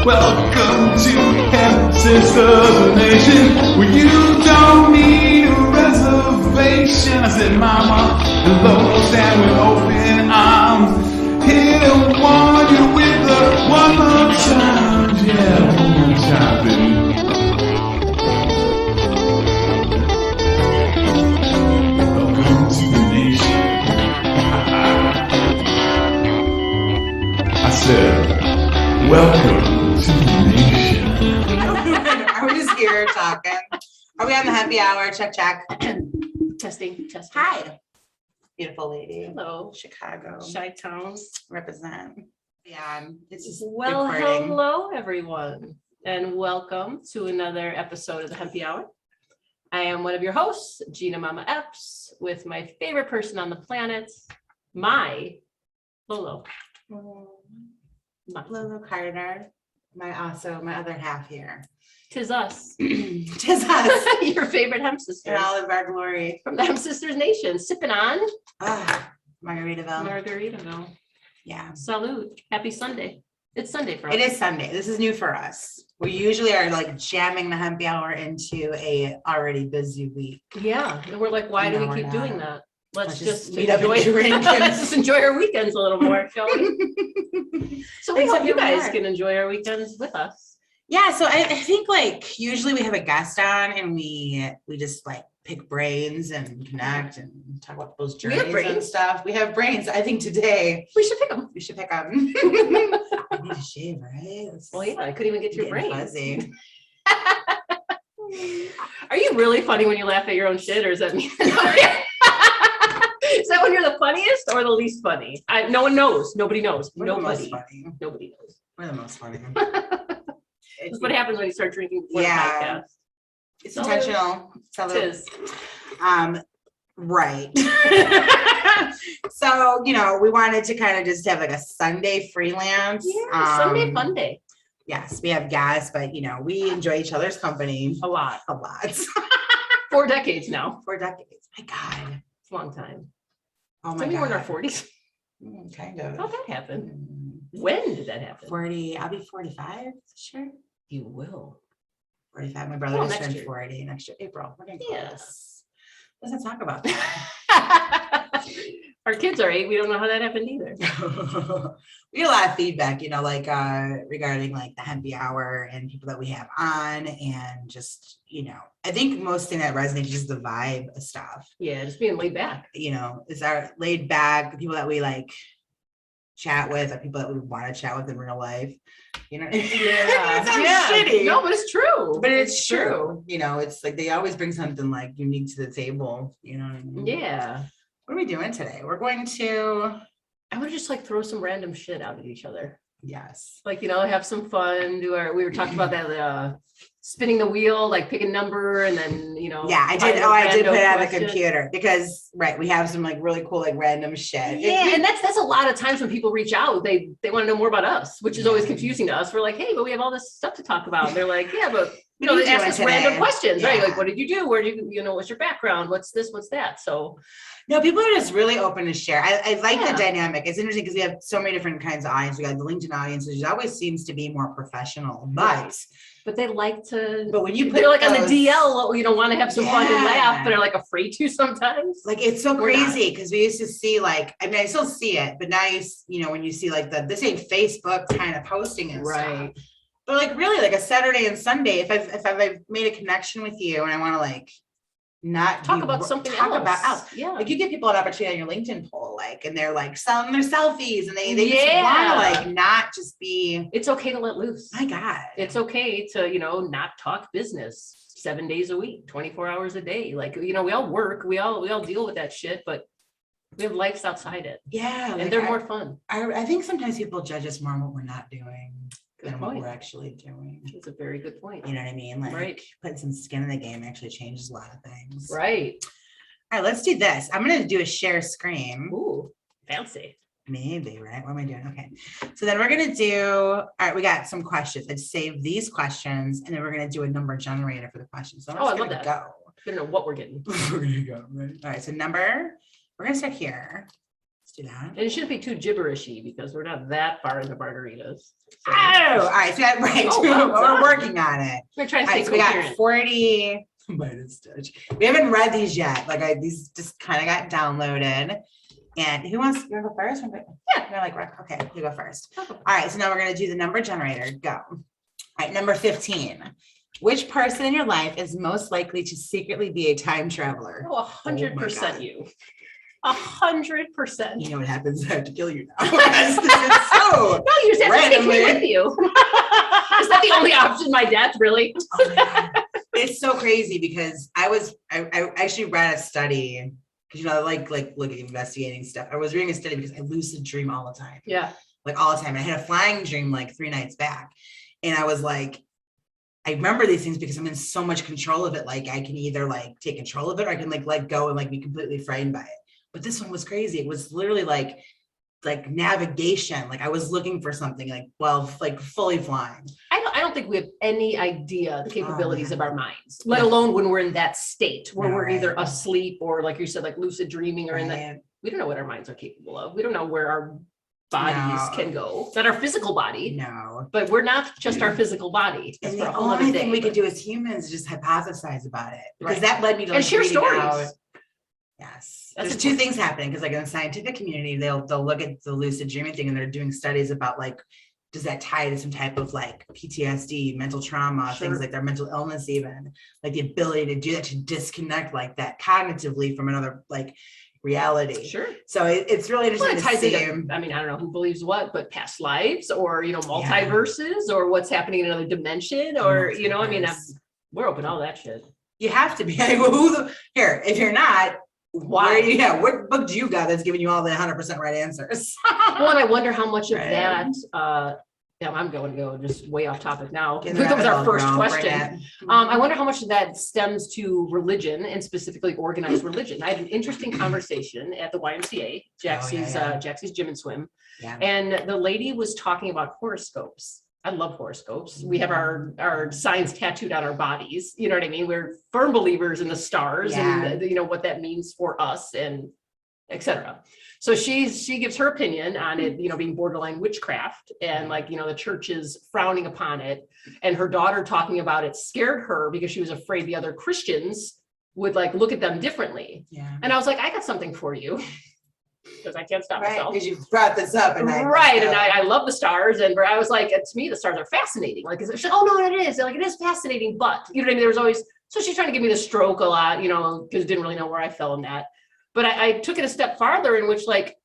Welcome to Hemp Sisters Nation, where you don't need a reservation. I said, Mama, hello, stand with open arms. Here to warn you with the one more time. Yeah, one more time, baby. Welcome to the nation. I said, welcome to the nation. Are we just here talking? Are we on the happy hour? Check, check. Testing. Hi, beautiful lady. Hello. Chicago. Chi-town. Represent. Yeah, it's just Well, recording. hello, everyone, and welcome to another episode of the Hempy Hour. I am one of your hosts, Gina Mama Epps, with my favorite person on the planet, my Lolo. Lolo Carter, my other half here. Tis us. Tis us. Your favorite Hemp Sisters. In all of our glory. From the Hemp Sisters Nation, sipping on Margaritaville. Margaritaville. Yeah. Salud. Happy Sunday. It's Sunday for us. It is Sunday. This is new for us. We usually are like jamming the happy hour into a already busy week. Yeah. And we're like, why do No, we we're keep not. doing that? Let's just meet up and enjoy drink. Let's just enjoy our weekends a little more, shall we? So we Except hope you here we guys are. can enjoy our weekends with us. Yeah, so I think like usually we have a guest on and we just like pick brains and connect and talk about those We have journeys and brains. stuff. We have brains. I think today We should pick them. we should pick up. I need to shave, right? Well, yeah, I couldn't even get to your Getting brain. fuzzy. Are you really funny when you laugh at your own shit, or is that me? Is that when you're the funniest or the least funny? No one knows. Nobody knows. We're the most Nobody. funny. Nobody knows. We're the most funny. That's what happens when you start drinking before Yeah. the podcast. It's So- intentional. It is. Right. So, we wanted to kind of just have like a Sunday freelance. Yeah, Sunday fun day. Yes, we have guests, but we enjoy each other's company A lot. a lot. 4 decades now. 4 decades. My God. It's a long time. Oh my Maybe we're in our God. 40s. Kind of. How'd that happen? Mm, When did that happen? 40. I'll be 45 this year. You will. 45. My brother Oh, just next turned year. 40 next year, April. We're getting Yes. close. Let's not talk about that. Our kids are 8. We don't know how that happened either. We get a lot of feedback, regarding like the Hempy Hour and people that we have on, and just I think most thing that resonates is just the vibe of stuff. Yeah, just being laid back. Is our laid back, the people that we like chat with, the people that we want to chat with in real life. It sounds shitty. No, but it's true. But it's true. It's like they always bring something like unique to the table. You know what I mean? Yeah. What are we doing today? We're going to I want to just like throw some random shit out at each other. yes. Like, have some fun. We were talking about that spinning the wheel, like pick a number and then, Yeah, I did. find a Oh, I did put random it on the question. computer because we have some like really cool like random shit. Yeah, and that's a lot of times when people reach out, they want to know more about us, which is always Yeah. confusing to us. We're like, hey, but we have all this stuff to talk about. And they're like, yeah, but What are you they ask doing us today? random questions, right? Yeah. Like, what did you do? Where do what's your background? What's this? What's that? So No, people are just really open to share. I like Yeah. the dynamic. It's interesting because we have so many different kinds of audience. We got the LinkedIn audience, which always seems to be more professional, but they like to. but when you put They're like on those- the DL, want to have some fun and laugh, Yeah. but they're like afraid to sometimes. like it's so We're not. crazy because we used to see like I still see it, but now when you see like this ain't Facebook kind of posting and stuff. But like really like a Saturday and Sunday, if I've made a connection with you and I want to like not Talk be- about something talk else. about else. Yeah. Like you give people an opportunity on your LinkedIn poll, like, and they're like selling their selfies and they just Yeah. want to like not just be, It's okay to let loose. my God. It's okay to, not talk business 7 days a week, 24 hours a day. Like, we all work, we all deal with that shit, but we have lives outside it. Yeah. And like, they're more fun. I think sometimes people judge us more on what we're not doing Good than what point. we're actually doing. It's a very good point. You know what I mean? Like Right. putting some skin in the game actually changes a lot of things. Right. All right, let's do this. I'm going to do a share screen. Ooh, fancy. Maybe, right? What am I doing? Okay. So then we're going to do, all right, we got some questions. I'd save these questions and then we're going to do a number generator for the questions. So we're Oh, just I love gonna that. I don't know what we're getting. Go. We're going to go, right? All right. So number, we're going to start here. do that. And it shouldn't be too gibberishy because we're not that far into margaritas. So. Oh, all right. So right. We're working on it. We're trying to All stay right, so we got coherent. 40. We haven't read these yet. Like these just kind of got downloaded. And who wants to go first? Yeah, they're like, okay, you go first. All right, so now we're gonna do the number generator. Go. All right, number 15. Which person in your life is most likely to secretly be a time traveler? Oh, 100% you. 100%. You know what happens? I have to kill you now. This is so no, you just have to take me randomly. with you. Is that the only option? My death, really? Oh my God. It's so crazy because I actually read a study because like looking investigating stuff. I was reading a study because I lucid dream all the time. Yeah. Like all the time. I had a flying dream like 3 nights back. And I was like, I remember these things because I'm in so much control of it. Like I can either like take control of it or I can like let go and like be completely frightened by it. But this one was crazy. It was literally like navigation. Like I was looking for something like fully flying. I don't think we have any idea the capabilities of our minds, let alone when we're in that state where we're either asleep or like you said, like lucid dreaming or in that. We don't know what our minds are capable of. We don't know where our bodies can go. Not our physical body. No. But we're not just our physical body. And the only thing we could do as humans is just hypothesize about it. Because that led me to and share stories. Yes. There's 2 things happening because like in the scientific community, they'll look at the lucid dreaming thing and they're doing studies about like, does that tie to some type of like PTSD, mental trauma, things like their mental illness, even like the ability to do that, to disconnect like that cognitively from another like reality. Sure. So it's really interesting to see. I mean, I don't know who believes what, but past lives or, multiverses or what's happening in another dimension or, I mean, we're open to all that shit. You have to be. Like, here, if you're not, why? What book do you got that's giving you all the 100% right answers? Well, and I wonder how much of that, I'm going to go just way off topic now. That was our first question. I wonder how much of that stems to religion and specifically organized religion. I had an interesting conversation at the YMCA, Jaxie's Gym and Swim. Yeah. And the lady was talking about horoscopes. I love horoscopes. We have our signs tattooed on our bodies. You know what I mean? We're firm believers in the stars and what that means for us and etc. So she gives her opinion on it, being borderline witchcraft and like, the church is frowning upon it. And her daughter talking about it scared her because she was afraid the other Christians would like look at them differently. Yeah. And I was like, I got something for you. Because I can't stop myself. Because you brought this up. And I love the stars. And I was like, to me, the stars are fascinating. Like, oh, no, it is. Like, it is fascinating. But, you know what I mean? There was always, so she's trying to give me the stroke a lot, because didn't really know where I fell in that. But I took it a step farther in which, like,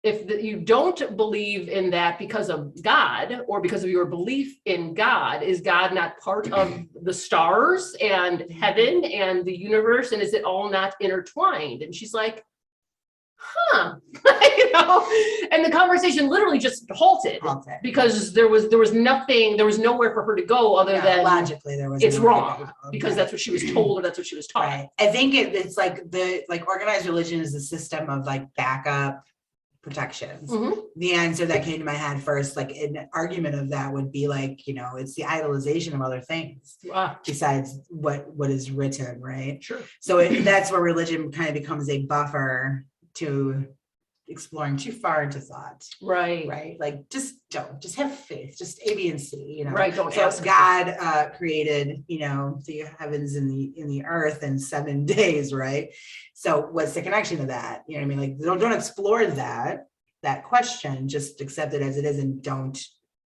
if you don't believe in that because of God or because of your belief in God, is God not part of the stars and heaven and the universe? And is it all not intertwined? And she's like, and the conversation literally just halted because there was nothing, there was nowhere for her to go other than logically there was it's wrong because that's what she was told or that's what she was taught. Right. I think it's like organized religion is a system of like backup protections. The answer that came to my head first, like an argument of that would be like, it's the idolization of other things besides what is written, right? Sure. So that's where religion kind of becomes a buffer to exploring too far into thought. Right. Like just have faith, just A, B, and C, Right. Don't ask. God created, the heavens and the earth in 7 days, right? So what's the connection to that? You know what I mean? Like don't explore that question, just accept it as it is and don't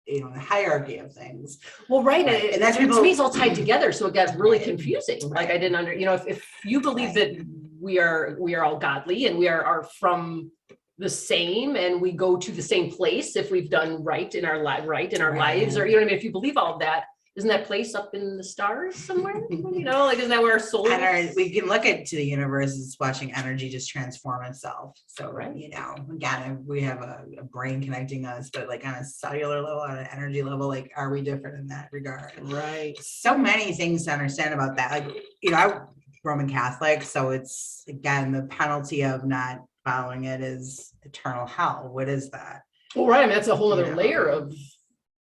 the hierarchy of things. Well, right. And that's to me, it's all tied together. So it got really confusing. Like I didn't if you believe that we are all godly and we are from the same and we go to the same place if we've done right in our lives, or if you believe all of that, isn't that place up in the stars somewhere? Like isn't that where our soul is? We can look into the universe as watching energy just transform itself. So again, we have a brain connecting us, but like on a cellular level, on an energy level, like are we different in that regard? Right. So many things to understand about that. Like I'm Roman Catholic, so it's again the penalty of not following it is eternal hell. What is that? Well, right. I mean, that's a whole other layer of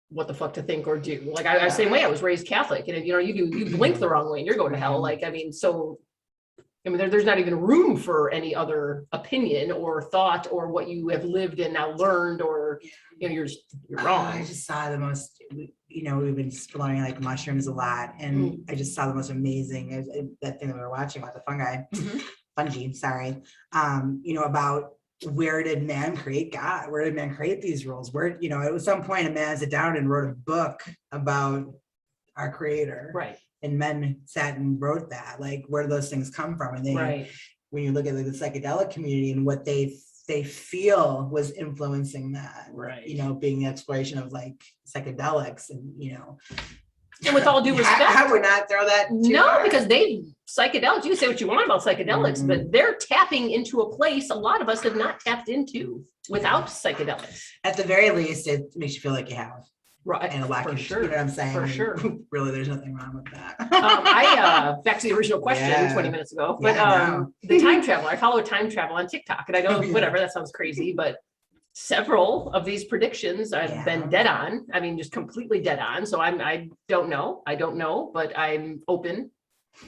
what the fuck to think or do. Like I was the same way. I was raised Catholic, and you blink the wrong way and you're going to hell. Like I mean, so I mean, there's not even room for any other opinion or thought or what you have lived and now learned, or, you know, you're wrong. I just saw the most, you know, we've been exploring like mushrooms a lot, and I just saw the most amazing, that thing that we were watching about the fungi, sorry, you know, about where did man create God? Where did man create these rules? Where, you know, at some point a man sat down and wrote a book about our creator. Right. And men sat and wrote that, like, where do those things come from? And they, when you look at like the psychedelic community and what they feel was influencing that, you know, being the exploration of like psychedelics, and, you know, and with all due respect, I would not throw that. Because psychedelics, you can say what you want about psychedelics, but they're tapping into a place a lot of us have not tapped into without psychedelics. At the very least, it makes you feel like you have. Right. And a lack of, sure. You know what I'm saying? For sure. Really, there's nothing wrong with that. Back to the original question 20 minutes ago, but the time travel, I follow time travel on TikTok, and I know whatever, that sounds crazy, but several of these predictions I've been dead on. I mean, just completely dead on. So I don't know, but I'm open.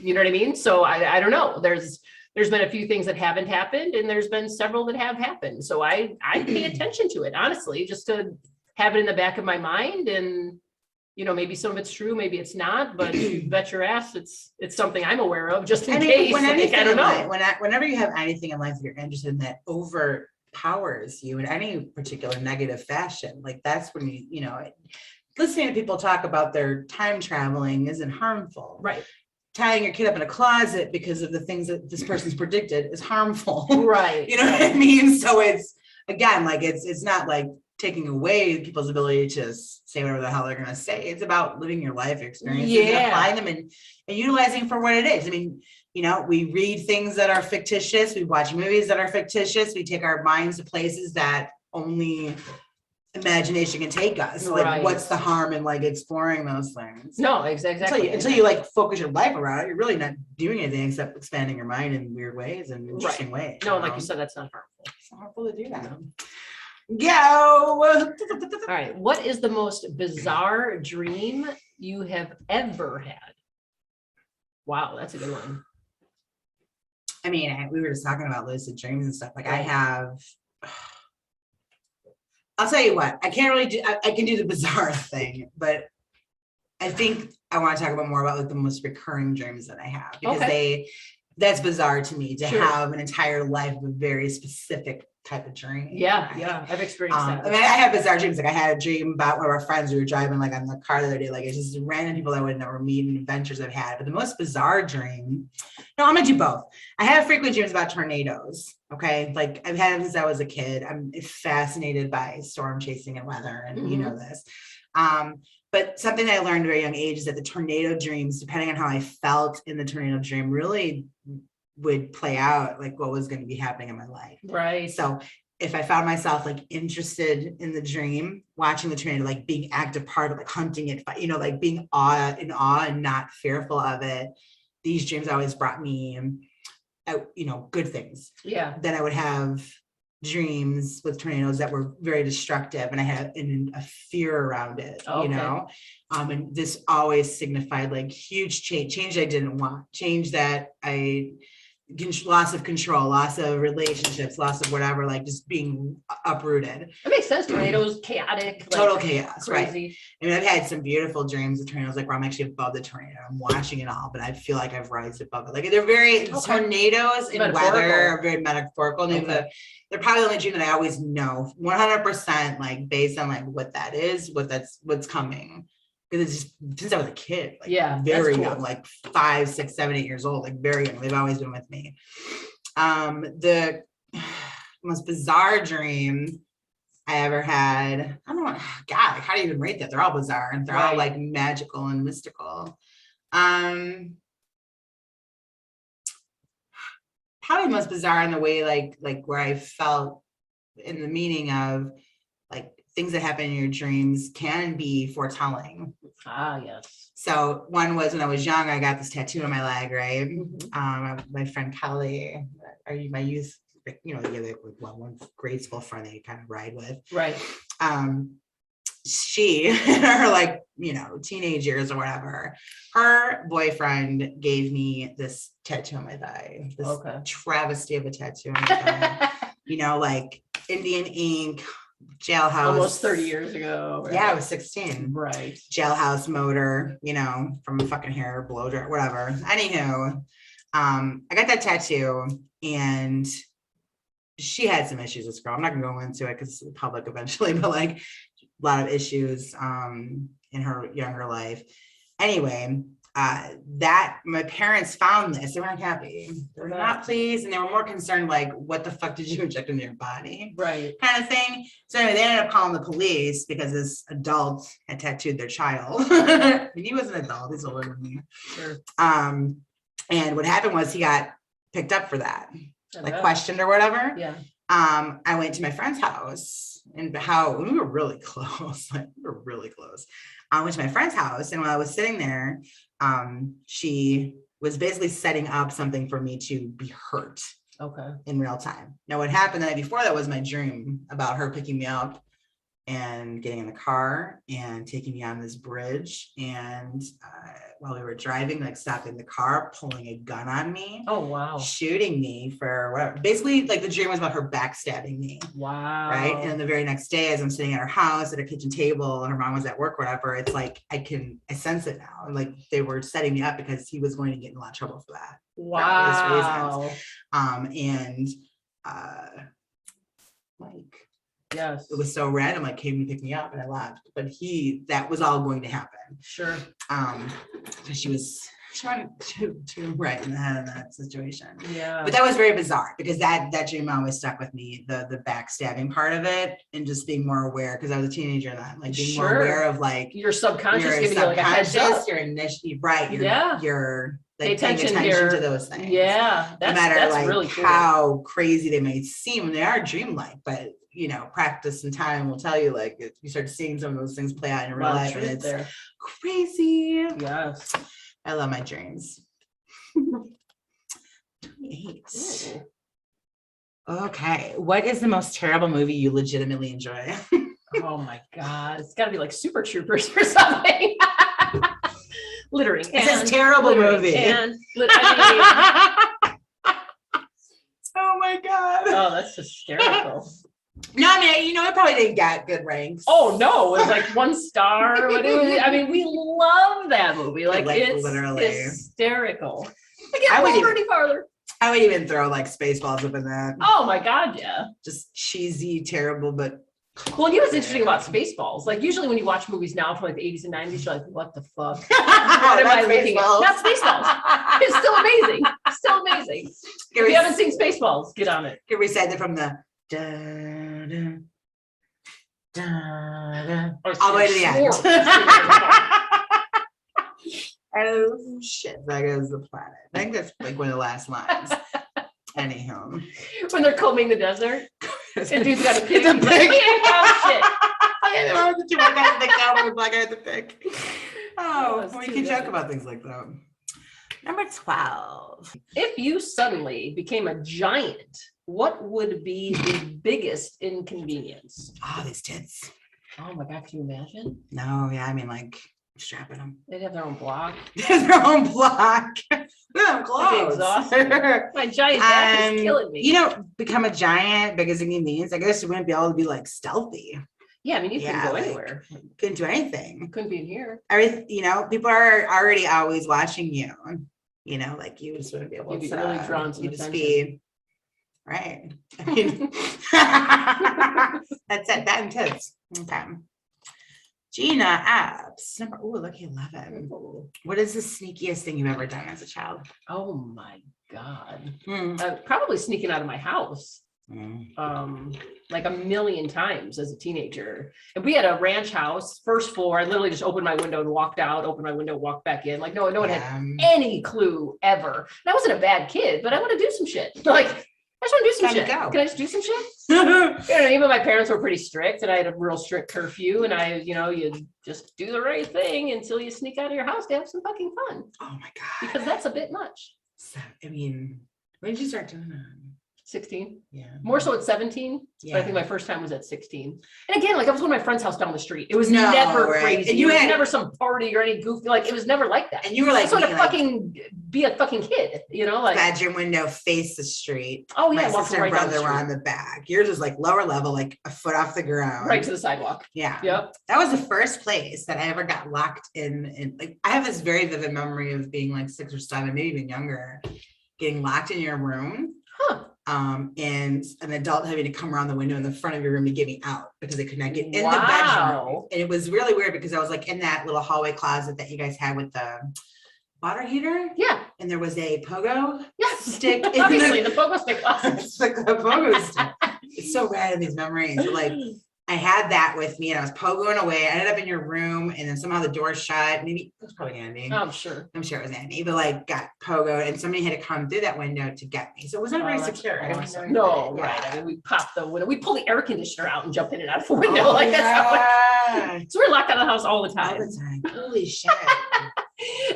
You know what I mean? So I don't know. There's been a few things that haven't happened, and there's been several that have happened. So I pay attention to it, honestly, just to have it in the back of my mind. And, you know, maybe some of it's true, maybe it's not, but you bet your ass it's something I'm aware of, just in case. I don't know. Whenever you have anything in life that you're interested in that overpowers you in any particular negative fashion, like that's when you know, listening to people talk about their time traveling isn't harmful. Right. Tying your kid up in a closet because of the things that this person's predicted is harmful. Right. You know what I mean? So it's, again, like it's not like taking away people's ability to say whatever the hell they're going to say. It's about living your life experiences and applying them and utilizing for what it is. I mean, you know, we read things that are fictitious. We watch movies that are fictitious. We take our minds to places that only imagination can take us. Like, what's the harm in like exploring those things? No, exactly. Until you like focus your life around it, you're really not doing anything except expanding your mind in weird ways and interesting ways. No, like you said, that's not harmful. It's not harmful to do that. Go. All right. What is the most bizarre dream you have ever had? Wow, that's a good one. I mean, we were just talking about lucid dreams and stuff. Like I have, I'll tell you what, I can't really do, I can do the bizarre thing, but I think I want to talk about more about like the most recurring dreams that I have, because that's bizarre to me to have an entire life of a very specific type of dream. Yeah, I've experienced that. I mean, I have bizarre dreams. Like I had a dream about one of our friends. We were driving like on the car the other day. Like it's just random people that I would never meet and adventures I've had. But the most bizarre dream, no, I'm gonna do both. I have frequent dreams about tornadoes. Okay, like I've had them since I was a kid. I'm fascinated by storm chasing and weather, and you know this. But something that I learned at a very young age is that the tornado dreams, depending on how I felt in the tornado dream, really would play out like what was going to be happening in my life. Right. So if I found myself like interested in the dream, watching the tornado, like being active part of like hunting it, you know, like being in awe and not fearful of it, these dreams always brought me, you know, good things. Yeah. Then I would have dreams with tornadoes that were very destructive, and I had a fear around it, you know, and this always signified like huge change I didn't want, change that loss of control, loss of relationships, loss of whatever, like just being uprooted. It makes sense. Tornadoes, chaotic, total chaos, crazy. Right? I mean, I've had some beautiful dreams of tornadoes, like where I'm actually above the tornado, I'm watching it all, but I feel like I've rised above it. Like they're very tornadoes and weather are very metaphorical. And they're probably the only dream that I always know 100%, like based on like what that is, what's coming. Because it's just since I was a kid, like very young, like 5, 6, 7, 8 years old, like very young. They've always been with me. The most bizarre dream I ever had, I don't know, God, like, how do you even rate that? They're all bizarre and they're all like magical and mystical. Probably most bizarre in the way like where I felt in the meaning of like things that happen in your dreams can be foretelling. Yes. So one was when I was young, I got this tattoo on my leg, right? My friend Kelly, my youth, you know, the other one grade school friend that you kind of ride with. Right. she, her like, teenage years or whatever, her boyfriend gave me this tattoo on my thigh, this travesty of a tattoo on my thigh, like Indian ink, jailhouse. Almost 30 years ago. Right? Yeah, I was 16. Right. Jailhouse motor, from a fucking hair blow dry, whatever. Anywho, I got that tattoo and she had some issues, this girl. I'm not gonna go into it because it's public eventually, but like a lot of issues in her younger life. Anyway, that my parents found this. They weren't happy. They were not pleased, and they were more concerned, like, what the fuck did you inject into your body? Right. Kind of thing. So anyway, they ended up calling the police because this adult had tattooed their child. And he was an adult, he's older than me. Sure. And what happened was he got picked up for that, like questioned or whatever. Yeah. I went to my friend's house and we were really close. Like we were really close. I went to my friend's house, and while I was sitting there, she was basically setting up something for me to be hurt. Okay. In real time. Now, what happened the night before that was my dream about her picking me up and getting in the car and taking me on this bridge. And while we were driving, like stopping the car, pulling a gun on me. Oh, wow. Shooting me for whatever. Basically, like the dream was about her backstabbing me. Wow. Right. And then the very next day, as I'm sitting at her house at a kitchen table and her mom was at work, whatever, it's like I sense it now. And like they were setting me up because he was going to get in a lot of trouble for that. Wow. Like, yes, it was so random, like came and picked me up and I left. But that was all going to happen. Sure. She was trying to right in the head of that situation. Yeah. But that was very bizarre because that dream always stuck with me, the backstabbing part of it, and just being more aware because I was a teenager then, like being more aware of like your subconscious giving you like a heads up. Your initiative, right? You're like, pay attention to those things. Yeah. No matter like really cool. how crazy they may seem, they are dreamlike, but practice and time will tell you, like, you start seeing some of those things play out in real life, and it's crazy. Yes. I love my dreams. 28. Okay. What is the most terrible movie you legitimately enjoy? Oh my God. It's gotta be like Super Troopers or something. Littering. It's a terrible movie. Oh my God. Oh, that's hysterical. No, I mean, it probably didn't get good ranks. Oh no, it was like 1 star. But I mean, we love that movie. Like it's literally hysterical. I wouldn't go any farther. I would even throw like Spaceballs up in that. Oh my God, yeah. Just cheesy, terrible, but. Well, you know what's interesting about Spaceballs? Like usually when you watch movies now from like the 80s and 90s, you're like, what the fuck? What am I looking at? Not Spaceballs. It's still amazing. Still amazing. If you haven't seen Spaceballs, get on it. Can we say that from the all the way to the end? Oh shit, that goes the planet. I think that's like one of the last lines. Anyhow, when they're combing the desert, and dude's got a pig. It's a pig. Oh shit! I did you want that pick out with black eyed the pig? Oh, we can joke about things like that. Number 12. If you suddenly became a giant, what would be the biggest inconvenience? Oh, these tits. Oh my God, can you imagine? No, yeah, I mean, like, strapping them. They'd have their own block. Their own block. Them clothes. My giant back is killing me. Become a giant, big as inconvenience. I guess you wouldn't be able to be like stealthy. Yeah, I mean, you couldn't go anywhere. Couldn't do anything. Couldn't be in here. People are already always watching you. Like you just wouldn't be able to. You'd be really drawn to the speed. Right. I mean, that's it. That and tits. Okay. Gina apps. Lucky 11. What is the sneakiest thing you've ever done as a child? Oh my God. Probably sneaking out of my house. Like a million times as a teenager. And we had a ranch house, first floor. I literally just opened my window and walked out, opened my window, walked back in. Like no one had any clue ever. And I wasn't a bad kid, but I want to do some shit. Like I just want to do some shit. Can I just do some shit? Even my parents were pretty strict, and I had a real strict curfew. And you just do the right thing until you sneak out of your house to have some fucking fun. Oh my God. Because that's a bit much. So, I mean, when did you start doing that? 16. Yeah. More so at 17. Yeah. But I think my first time was at 16. And again, like I was going to my friend's house down the street. It was No, never right. crazy. And you It was had- never some party or any goofy. Like it was never like that. And you were like, I just want to me, like, fucking be a fucking kid, you know, like bedroom window face the street. oh yeah, My walking sister and right down the brother were street, on the back. Yours was like lower level, like a foot off the ground. right to the sidewalk. Yeah. Yep. That was the first place that I ever got locked in. Like I have this very vivid memory of being like 6 or 7, maybe even younger, getting locked in your room. Huh. And an adult having to come around the window in the front of your room to get me out because they could not get in the bedroom. Wow. And it was really weird because I was like in that little hallway closet that you guys had with the water heater. Yeah. And there was a pogo Yes. stick. in Obviously, the pogo stick closet. It's like the pogo stick. It's so rad in these memories. But like I had that with me and I was pogoing away. I ended up in your room and then somehow the door shut. Maybe it was probably Andy. I'm sure. I'm sure it was Andy, but like got pogoed and somebody had to come through that window to get me. So it wasn't very that's secure. awesome. No, Yeah. right. I mean, we pop the window. We pull the air conditioner out and jump in and out of the window. Oh, like that's how yeah. so we're locked out of the house all the All time. the time. Holy shit.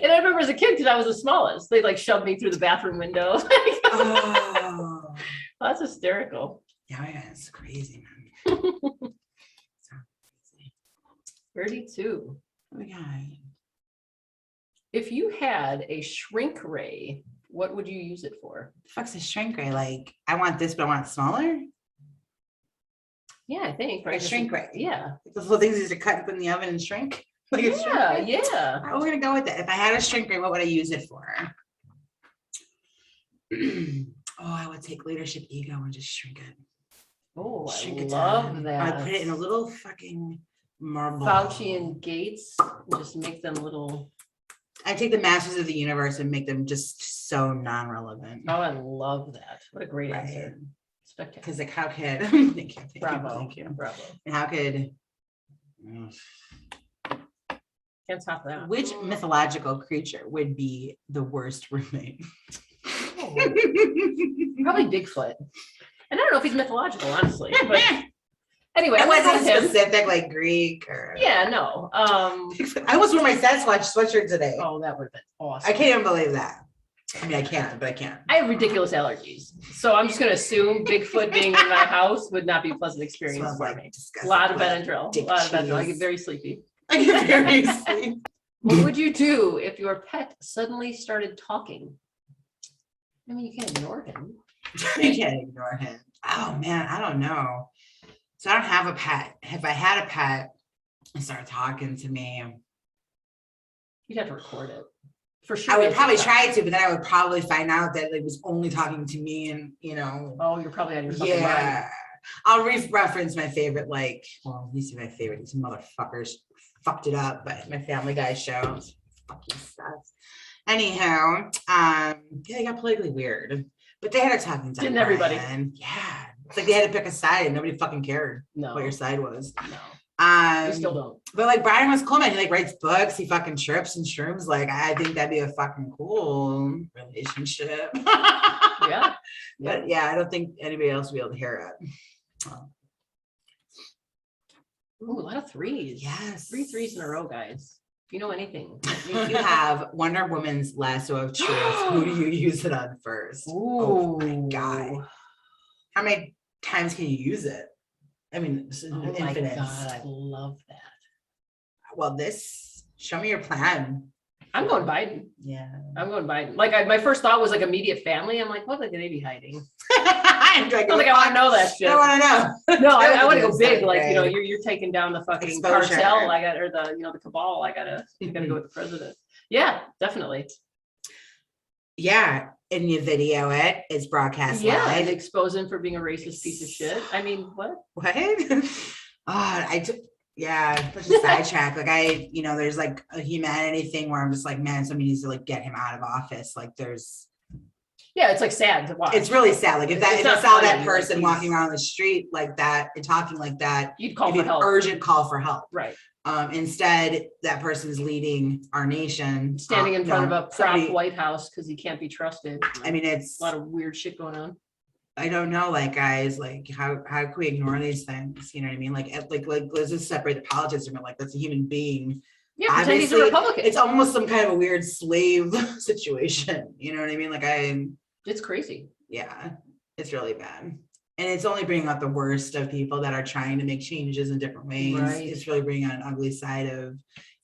And I remember as a kid, because I was the smallest, they like shoved me through the bathroom window. Oh. That's hysterical. Yeah, it's crazy, man. So crazy. 32. Oh my God. If you had a shrink ray, what would you use it for? The fuck's a shrink ray? Like, I want this, but I want it smaller. Yeah, I think, right? A shrink ray. Yeah. Like those little things you used to cut and put in the oven and shrink. Like a shrink Yeah, ray. yeah. Oh, we're gonna go with that. If I had a shrink ray, what would I use it for? Oh, I would take leadership ego and just shrink it. Oh, Shrink I it love down. that. I put it in a little fucking marble. Fauci and Gates, just make them little. I take the masters of the universe and make them just so non-relevant. Oh, I love that. What a great Right. answer. Spectacular. Because like how could thank you, Bravo. thank you. Bravo. And how could Can't top that. which mythological creature would be the worst roommate? Oh, probably Bigfoot. And I don't know if he's mythological, honestly. But anyway, It I went wasn't with him. specific like Greek or Yeah, no. I almost wore my Sasquatch sweatshirt today. Oh, that would have been awesome. I can't even believe that. I mean I can't, but I can't. I have ridiculous allergies. So I'm just gonna assume Bigfoot being in my house would not be a pleasant experience Smells for like me. A disgusting. lot of Benadryl. dick A lot of Benadryl. I cheese. get very sleepy. I get very sleep. What would you do if your pet suddenly started talking? I mean, you can't ignore him. You can't ignore him. Oh man, I don't know. So I don't have a pet. If I had a pet and started talking to me, You'd have to record it. For sure. I would you'd probably have try to, but then I would probably find out that it was only talking to me and Oh, you're probably on your fucking mind. yeah. I'll reference my favorite, like, well, these are my favorite. These motherfuckers fucked it up, but my Family Guy show fucking sucks. Anyhow, yeah, they got politically weird, but they had a talking time. Didn't everybody? Yeah, it's like they had to pick a side, and nobody fucking cared No, what your side was. no, you still don't. But like Brian was cool, man. He like writes books, he fucking trips and shrooms. Like I think that'd be a fucking cool relationship. Yeah. But yeah, I don't think anybody else will be able to hear it. Ooh, a lot of threes. Yes. 3 threes in a row, guys. If you know anything. If you have Wonder Woman's lasso of truth, who do you use it on first? Ooh. Oh my God. How many times can you use it? I mean, this is Oh my infinite. God, I love that. Well, show me your plan. I'm going Biden. Yeah. I'm going Biden. Like my first thought was like immediate family. I'm like, what could they be hiding? I I don't think I want to know that shit. I want to know. No, I want to go big. Second Like, you know, grade. you're taking down the fucking Exposure. cartel. I got, or the, you know, the cabal. I gotta go with the president. Yeah, definitely. Yeah, and you video it. It's broadcast Yeah, and live. expose him for being a racist piece of shit. I mean, what? What? Yeah, such a sidetrack. Like there's like a humanity thing where I'm just like, man, somebody needs to like get him out of office. Like Yeah, it's like sad to watch. it's really sad. Like if It's I not saw funny, that like, person he's- walking around the street like that and talking like that, You'd call it'd for be an help. urgent call for help. Right. Instead, that person's leading our nation. Standing in front of a prop somebody- White House because he can't be trusted. I mean, it's a lot of weird shit going on. I don't know, like guys, like how can we ignore these things? You know what I mean? Like let's just separate the politics from it. Like that's a human being. Yeah, pretend he's a Obviously, Republican. It's almost some kind of a weird slave situation. You know what I mean? Like It's crazy. yeah. It's really bad. And it's only bringing out the worst of people that are trying to make changes in different ways. Right. It's really bringing out an ugly side of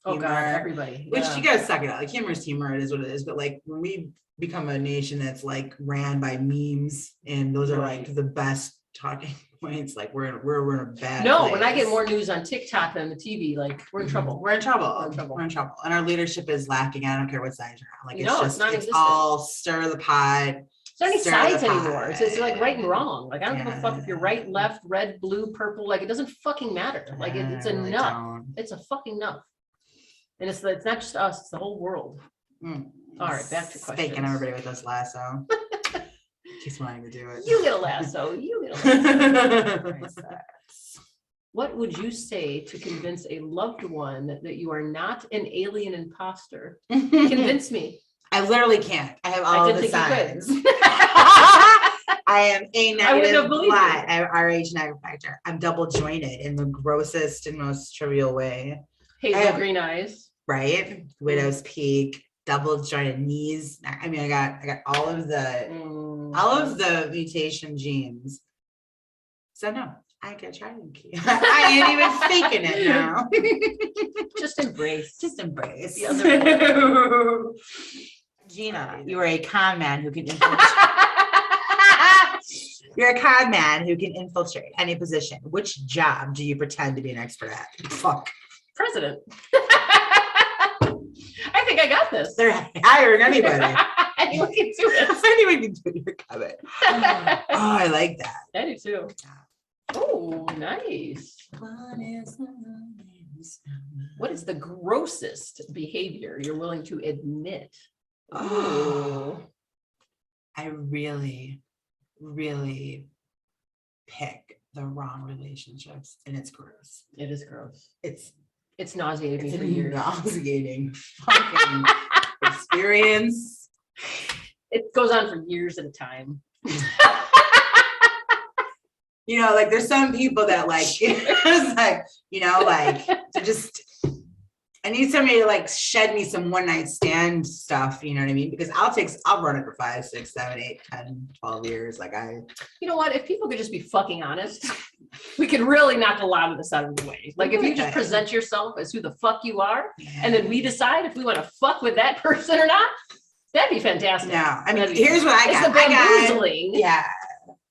humor. God, everybody. Which you gotta suck it out. Like humor is humor, it is what it is. But like when we become a nation that's like ran by memes, and those are like the best talking points, like we're in a bad place. When I get more news on TikTok than the TV, like we're in trouble. We're in trouble. We're in trouble. And our leadership is lacking. I don't care what size you're on. Like it's it's all stir the pot. It's not any sides anymore. It's like right and wrong. Like I don't give a fuck if you're right, left, red, blue, purple. Like it doesn't fucking matter. Like it's enough. It's a fucking enough. And it's not just us, it's the whole world. All right, back to questions. Spanking everybody with this lasso. Keeps wanting to do it. You get a lasso. What would you say to convince a loved one that you are not an alien imposter? Convince me. I literally can't. I have all the signs. I am A negative blood. I have RH negative factor. I'm double jointed in the grossest and most trivial way. Hazel green eyes. Right? Widow's peak, double jointed knees. I mean, I got all of the mutation genes. So no, I ain't gonna try to key. I ain't even faking it now. Just embrace. Gina, you are a con man who can infiltrate. You're a con man who can infiltrate any position. Which job do you pretend to be an expert at? Fuck. President. I think I got this. They're hiring anybody. Anyone can do it. Anyone can do your comment. Oh, I like that. I do too. Oh, nice. What is the grossest behavior you're willing to admit? Oh, I really, really pick the wrong relationships, and it's gross. It is gross. It's nauseating for years. Nauseating fucking experience. It goes on for years at a time. You know, like there's some people that like, it's like, you know, like they're just, I need somebody to like shed me some one night stand stuff, you know what I mean? Because I'll run it for 5, 6, 7, 8, 10, 12 years. Like you know what? If people could just be fucking honest, we could really knock a lot of this out of the way. Like if you just present yourself as who the fuck you are, and then we decide if we want to fuck with that person or not, that'd be fantastic. No, I mean, here's what I got. It's the bamboozling. Yeah.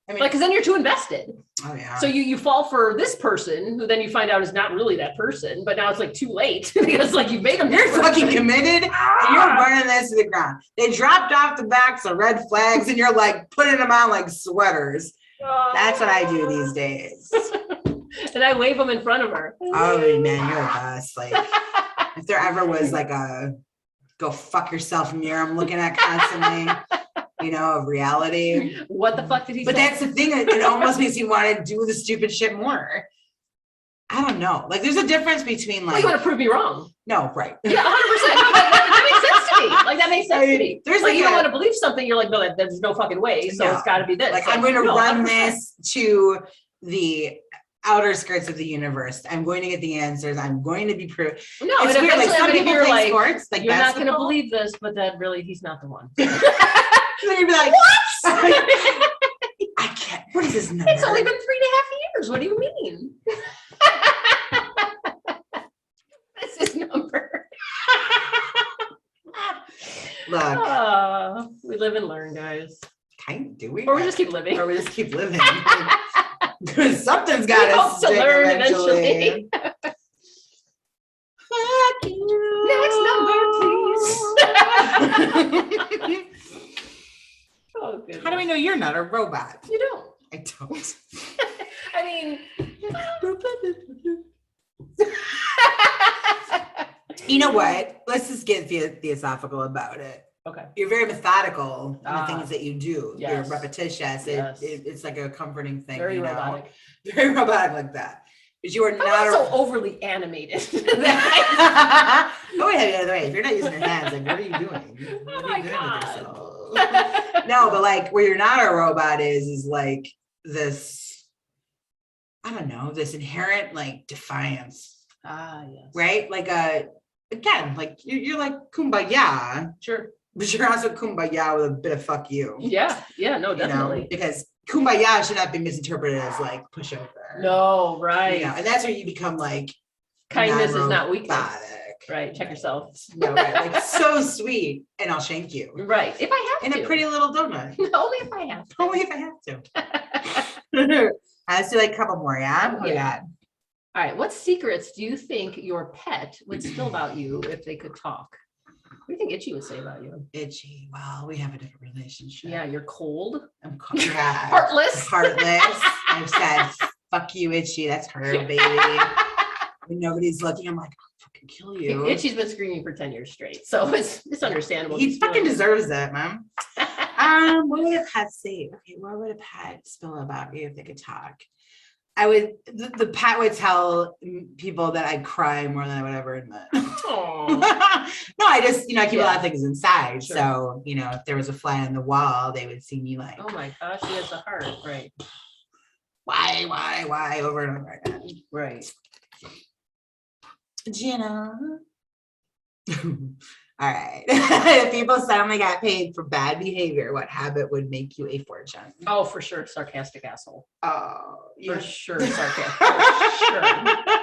I mean, like, because then you're too invested. Oh yeah. So you fall for this person who then you find out is not really that person, but now it's like too late because like you made them. You're fucking committed. And you're burning this to the ground. They dropped off the backs of red flags, and you're like putting them on like sweaters. That's what I do these days. And I wave them in front of her. Oh man, you're the best. Like if there ever was like a go fuck yourself mirror I'm looking at constantly. You know, of reality. What the fuck did he say? But that's the thing, it almost makes you want to do the stupid shit more. I don't know. Like there's a difference between like, well, you want to prove me wrong. No, right. Yeah, 100%. No, that makes sense to me. Like that makes sense to me. There's like you don't want to believe something, you're like, no, there's no fucking way. So it's gotta be this. Like I'm going to run this to the outer skirts of the universe. I'm going to get the answers. I'm going to be proved. No, it's weird. Like some people play sports, like you're not going to believe this, but that really he's not the one. So you'd be like, what? I can't. What is this number? It's only been 3.5 years. What do you mean? What's his number? Look, we live and learn, guys. Do we? Or we just keep living. Or we just keep living. Because something's got to learn eventually. Fuck you. Next number, please. Oh, goodness. How do we know you're not a robot? You don't. I don't. I mean, you know what? Let's just get theosophical about it. Okay. You're very methodical in the things that you do. Yes. You're repetitious. Yes. It's like a comforting thing. Very you know? robotic. Very robotic like that. But you are I'm not so overly animated. I would have the other way. If you're not using your hands, like what are you doing? What Oh are you my doing God. with yourself? No, but like where you're not a robot is like this, I don't know, this inherent like defiance. Yes. Right? Like again, like you're like kumbaya. Sure. But you're also kumbaya with a bit of fuck you. Yeah. No, definitely. You know, because kumbaya should not be misinterpreted as like pushover. No, right. And that's where you become like kindness is not weakness. robotic. Right. Check yourself. No, right. Like so sweet, and I'll shank you. Right. If I have in to. a pretty little donut. Only if I have to. Only if I have to. Let's do like a couple more, yeah? What we got? All right. What secrets do you think your pet would spill about you if they could talk? What do you think Itchy would say about you? Itchy. Well, we have a different relationship. Yeah, you're cold. I'm cold. Yeah. Heartless. Heartless. I've said, fuck you, Itchy. That's her, baby. When nobody's looking, I'm like, I'll fucking kill you. Itchy's been screaming for 10 years straight. So it's understandable. He fucking deserves it, man. What would a pet say? Okay, what would a pet spill about you if they could talk? I would, the pet would tell people that I cry more than I would ever admit. No, I just, I keep a lot of things inside. Sure. So, if there was a fly on the wall, they would see me like, oh my gosh, he has a heart, right? Why, over and over again. Right. Gina. All right. If people suddenly got paid for bad behavior, what habit would make you a fortune? Oh, for sure. Sarcastic asshole. Oh, for sure. Sarcastic.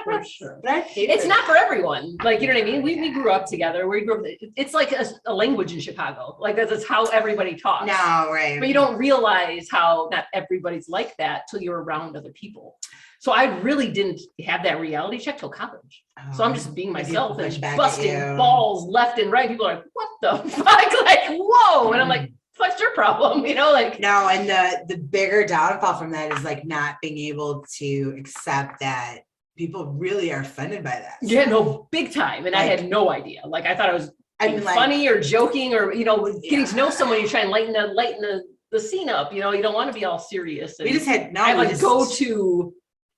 For sure. It's not for everyone. Like, you know what I mean? We grew up together. We grew up. It's like a language in Chicago. Like, that's how everybody talks. No, right. But you don't realize how not everybody's like that till you're around other people. So I really didn't have that reality check till college. So I'm just being myself and busting balls left and right. People are like, what the fuck? Like, whoa. And I'm like, what's your problem? No, and the bigger downfall from that is like not being able to accept that people really are offended by that. Yeah, no, big time. And I had no idea. Like, I thought I was funny or joking or, getting to know someone, you try and lighten the scene up. You don't want to be all serious. And we just had go-to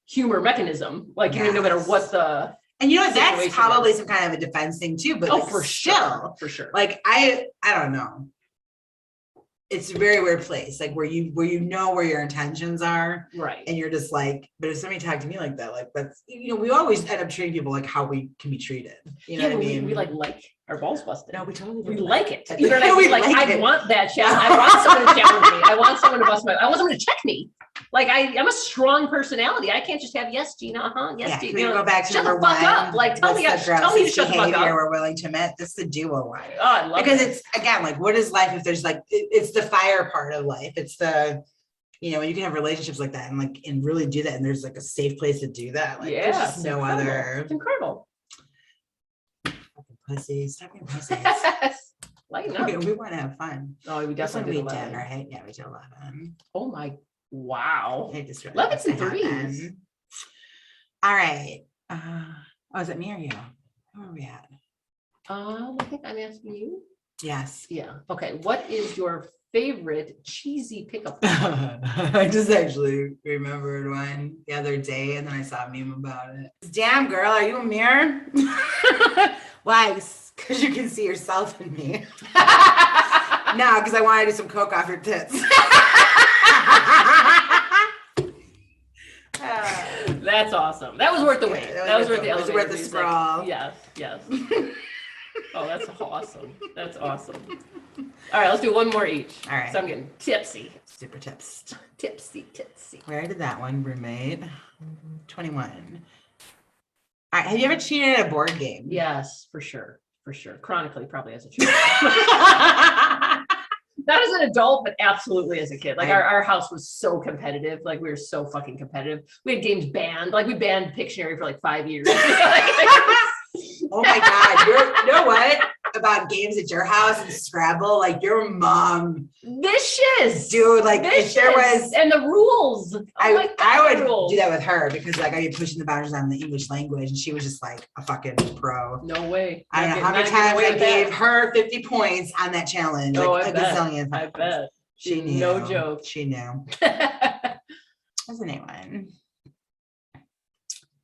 humor mechanism, like no matter what the that's probably some kind of a defense thing too, but for sure like I don't know, it's a very weird place, like where you know where your intentions are, right? And you're just like, but if somebody talked to me like that, like that's we always end up treating people like how we can be treated, what I mean? We like our balls busted. No, we totally we like it. You know what I mean? Like I want that challenge. I want someone to challenge me. I want someone to bust I want someone to check me. Like I'm a strong personality. I can't just have yes, Gina, yes, Gina. Go back to shut number the fuck one. Up. Like tell me to shut the fuck up. We're willing to admit this is the duo one. Oh, I love because it's again like what is life if there's like it's the fire part of life. It's the when you can have relationships like that and really do that and there's like a safe place to do that. Like there's just no other. It's incredible. Pussies, talking pussies. Lighten up. We want to have fun. Oh, we definitely did 11, right? Yeah, we did 11. Oh my, wow. 11s and 3s. All right. Is it me or you? Where are we at? I think I'm asking you. Yes. Yeah. Okay. What is your favorite cheesy pickup? I just actually remembered one the other day and then I saw a meme about it. Damn girl, are you a mirror? Why? Because you can see yourself in me. No, because I want to do some coke off your tits. That's awesome. That was worth the wait. That was worth the scroll. Yes. Oh, that's awesome. That's awesome. All right, let's do one more each. All right. So I'm getting tipsy. Super tips. Tipsy. Where did that one, roommate? 21. All right. Have you ever cheated at a board game? Yes, for sure. Chronically, probably as a child. Not as an adult, but absolutely as a kid. Like our house was so competitive. Like we were so fucking competitive. We had games banned. Like we banned Pictionary for like 5 years. Oh my God. You know what? About games at your house and Scrabble, like your mom. Vicious. Dude, like if there was. And the rules. I would do that with her because like I'd be pushing the boundaries on the English language and she was just like a fucking pro. No way. I don't know how many times I gave her 50 points on that challenge. Oh, like a gazillion times. I bet. She knew. No joke. She knew. What's the name one?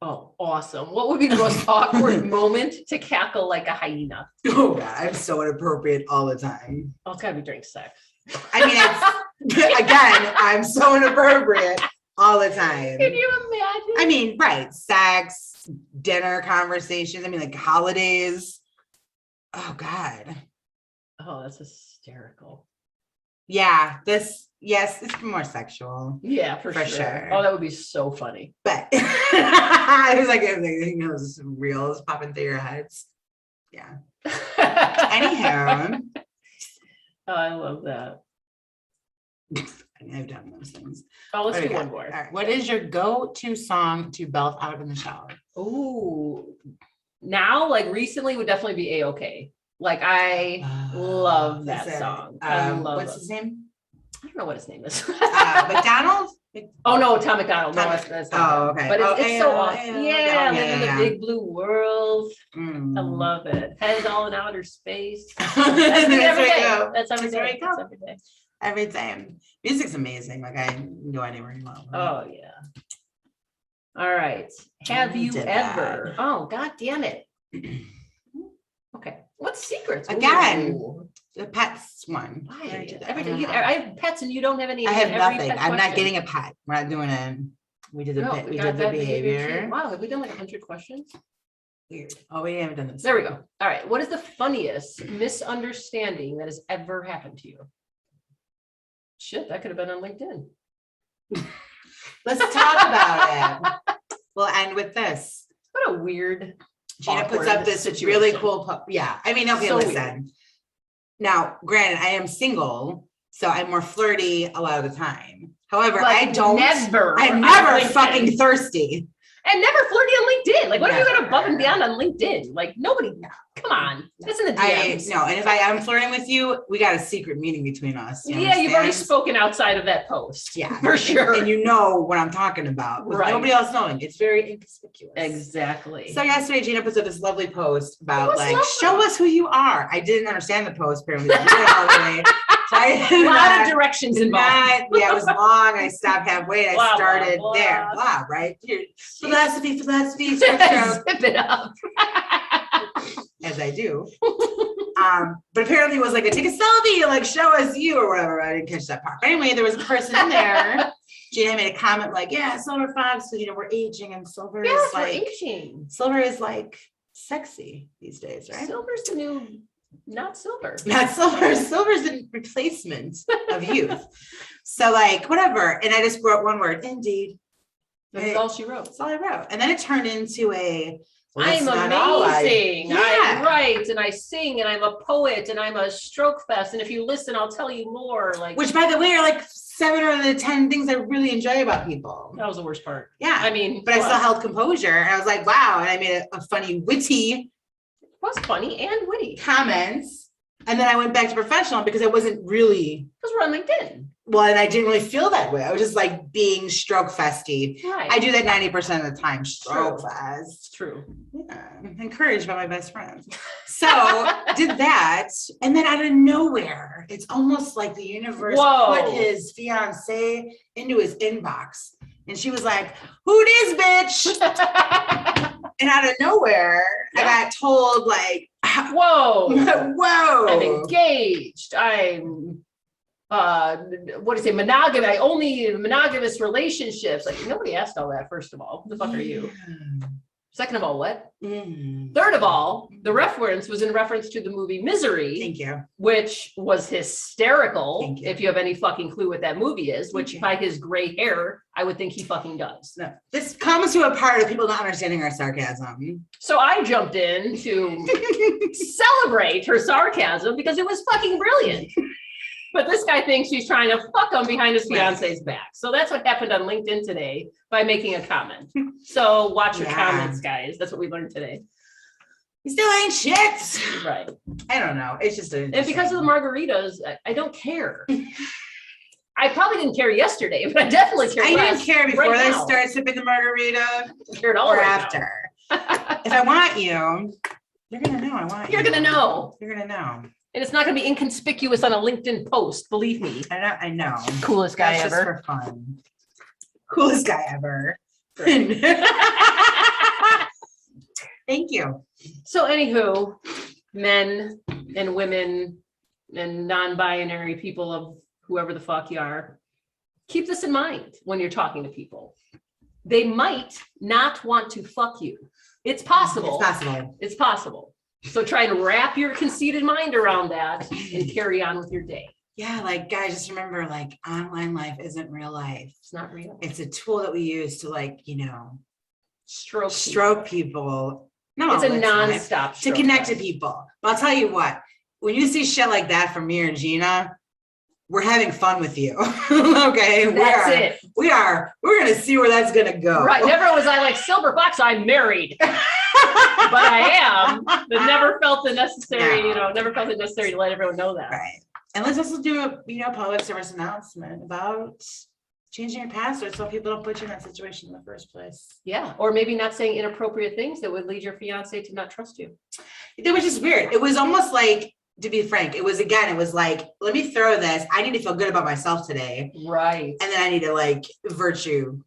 Oh, awesome. What would be the most awkward moment to cackle like a hyena? Oh God, I'm so inappropriate all the time. Oh, it's gotta be during sex. I mean, it's again, I'm so inappropriate all the time. Can you imagine? I mean, right. Sex, dinner conversations. I mean, like holidays. Oh God. Oh, that's hysterical. Yeah, Yes, it's more sexual. Yeah, for sure. Oh, that would be so funny. But it was like, you know, this real is popping through your heads. Yeah. Anyhow. Oh, I love that. I've done those things. Oh, let's do one more. All right. What is your go-to song to belt out in the shower? Oh, now, like recently would definitely be A-OK. Like I love that song. I love what's his name? I don't know what his name is. McDonald? Oh no, Tom McDonald. No, that's not him. Okay. But it's so awesome. Yeah, living in the big blue world. Mm. I love it. Heads all in outer space. That's every day. That's every day. That's every day. Every time. Music's amazing. Like I can go anywhere you want. Oh yeah. All right. Have you ever? Oh, god damn it. Okay. What secrets? Again. Ooh. The pets one. Why? Everything. I have pets and you don't have any. I have nothing. I'm not getting a pet. We're not doing it. We did the we did the behavior. Wow, have we done like 100 questions? Weird. Oh, we haven't done this. There we go. All right. What is the funniest misunderstanding that has ever happened to you? Shit, that could have been on LinkedIn. Let's talk about it. We'll end with this. What a weird. Gina puts up this really cool. Yeah. I mean, okay, so listen. Weird. Now, granted, I am single, so I'm more flirty a lot of the time. However, I'm never fucking thirsty. And never flirty on LinkedIn. Like, what if you got above and beyond on LinkedIn? Like, nobody, come on. That's in the DMs. No, and if I am flirting with you, we got a secret meeting between us. Yeah, you've already spoken outside of that post. Yeah. For sure. And you know what I'm talking about. With nobody else knowing. It's very inconspicuous. Exactly. So yesterday, Gina puts up this lovely post about like, show us who you are. I didn't understand the post, apparently. A lot of directions involved. Yeah, it was long. I stopped halfway. I started there. Blah, right? Philosophy, Zip it up. As I do. But apparently it was like, take a selfie, like show us you or whatever. I didn't catch that part. But anyway, there was a person in there. Gina made a comment like, yeah, silver fox, so we're aging and silver is like aging. Silver is like sexy these days, right? Silver's the new not silver. Not silver. Silver's the replacement of youth. So like whatever. And I just wrote one word, indeed. That's all she wrote. That's all I wrote. And then it turned into I'm amazing. I write and I sing and I'm a poet and I'm a stroke fest. And if you listen, I'll tell you more. Like, which by the way are like 7 out of the 10 things I really enjoy about people. That was the worst part. Yeah. I mean, but I still held composure. And I was like, wow. And I made a funny, witty. Was funny and witty comments. And then I went back to professional because I wasn't really. Because we're on LinkedIn. Well, and I didn't really feel that way. I was just like being stroke festy. Right. I do that 90% of the time. Stroke fest. True. Yeah. Encouraged by my best friends. So did that. And then out of nowhere, it's almost like the universe put his fiance into his inbox. And she was like, who this bitch? And out of nowhere, I got told like, whoa, I'm engaged. I'm what do you say, monogamous? I only monogamous relationships. Like nobody asked all that, first of all. Who the fuck are you? Second of all, what? Third of all, the reference was in reference to the movie Misery. Thank you. Which was hysterical. If you have any fucking clue what that movie is, which by his gray hair, I would think he fucking does. No. This comes to a part of people not understanding our sarcasm. So I jumped in to celebrate her sarcasm because it was fucking brilliant. But this guy thinks she's trying to fuck him behind his fiance's back. So that's what happened on LinkedIn today by making a comment. So watch your comments, guys. That's what we learned today. You still ain't shit. Right. I don't know. It's just and because of the margaritas, I don't care. I probably didn't care yesterday, but I definitely care. I didn't care before I started sipping the margarita. I cared all or after. If I want you, you're gonna know I want you. You're gonna know. You're gonna know. And it's not going to be inconspicuous on a LinkedIn post, believe me. I know. Coolest guy ever. Just for fun. Coolest guy ever. Thank you. So anywho, men and women and non-binary people of whoever the fuck you are, keep this in mind when you're talking to people. They might not want to fuck you. It's possible. It's possible. It's possible. So try and wrap your conceited mind around that and carry on with your day. Yeah, like guys, just remember, like online life isn't real life. It's not real. It's a tool that we use to, like, Stroke people. No, it's a time, non-stop to stroke connect to fest. people. But I'll tell you what, when you see shit like that from me and Gina, we're having fun with you. Okay, we're gonna see where that's gonna go. Right. Never was I like silver fox, I'm married. But I am, but never felt the necessary, never felt it necessary to let everyone know that. Right. And let's also do a public service announcement about changing your password so people don't put you in that situation in the first place. Yeah. Or maybe not saying inappropriate things that would lead your fiance to not trust you. It was just weird. It was almost like, to be frank, it was like, let me throw this. I need to feel good about myself today. Right. And then I need to like virtue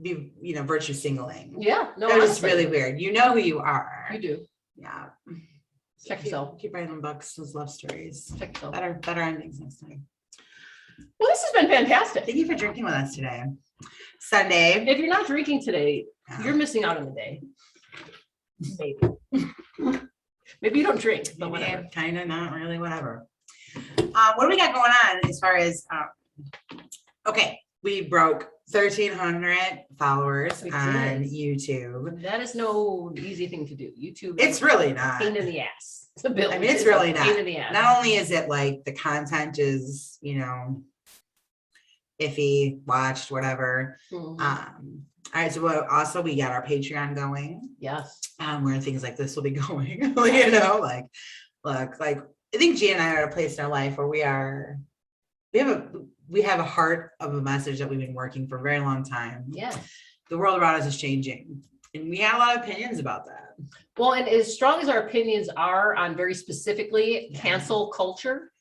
singling. Yeah. No, that was really weird. You know who you are. You do. Yeah. Check yourself. Keep writing them books, those love stories. Check yourself. Better endings next time. Well, this has been fantastic. Thank you for drinking with us today. Sunday. If you're not drinking today, you're missing out on the day. Maybe. Maybe you don't drink, but whatever. Kind of, not really, whatever. What do we got going on as far as, okay, we broke 1,300 followers on YouTube. That is no easy thing to do. YouTube. It's really not. Pain in the ass. I mean, it's really not. Pain in the ass. Not only is it like the content is, iffy, watched, whatever. Mhm. All right, so also we got our Patreon going. Yes. Where things like this will be going. Like, look, like I think Gia and I are at a place in our life where we have a heart of a message that we've been working for a very long time. Yeah. The world around us is changing, and we have a lot of opinions about that. Well, and as strong as our opinions are on very specifically cancel culture,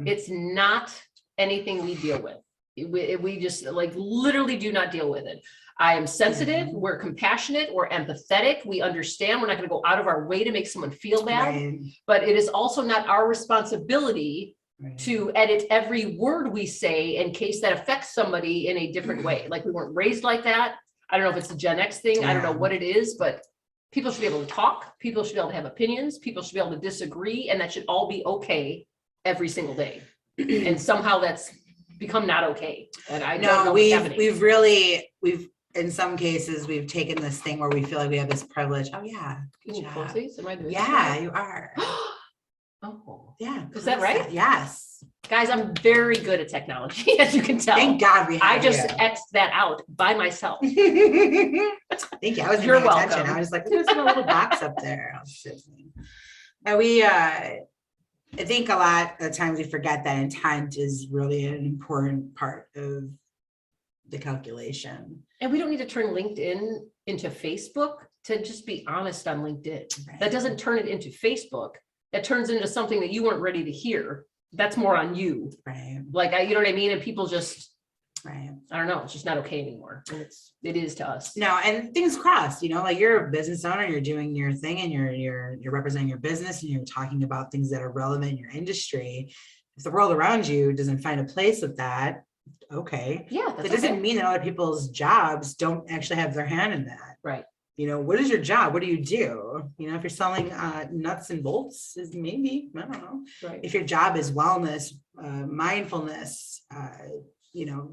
it's not anything we deal with. We just like literally do not deal with it. I am sensitive. We're compassionate. We're empathetic. We understand. We're not going to go out of our way to make someone feel bad. Right. But it is also not our responsibility Right. to edit every word we say in case that affects somebody in a different way. Like we weren't raised like that. I don't know if it's a Gen X thing. I don't know what it is, but people should be able to talk. People should be able to have opinions. People should be able to disagree. And that should all be okay every single day. And somehow that's become not okay. And I don't know what's happening. We've in some cases we've taken this thing where we feel like we have this privilege. Oh yeah. Can you close these? Am I doing Yeah, you are. Oh, yeah. is that right? Yes. Guys, I'm very good at technology, as you can tell. Thank God we have I just X'd that out by myself. Thank you. I was You're paying attention. welcome. I was like, there's a little box up there. Now I think a lot of times we forget that intent is really an important part of the calculation. And we don't need to turn LinkedIn into Facebook to just be honest on LinkedIn. Right. That doesn't turn it into Facebook. That turns into something that you weren't ready to hear. That's more on you. Right. Like, you know what I mean? And people just, Right. I don't know, it's just not okay anymore. And it is to us. No, and things cross, like you're a business owner, you're doing your thing and you're representing your business and you're talking about things that are relevant in your industry. If the world around you doesn't find a place with that, okay. Yeah. That doesn't mean that other people's jobs don't actually have their hand in that. Right. What is your job? What do you do? If you're selling nuts and bolts, is maybe, I don't know. Right. If your job is wellness, mindfulness,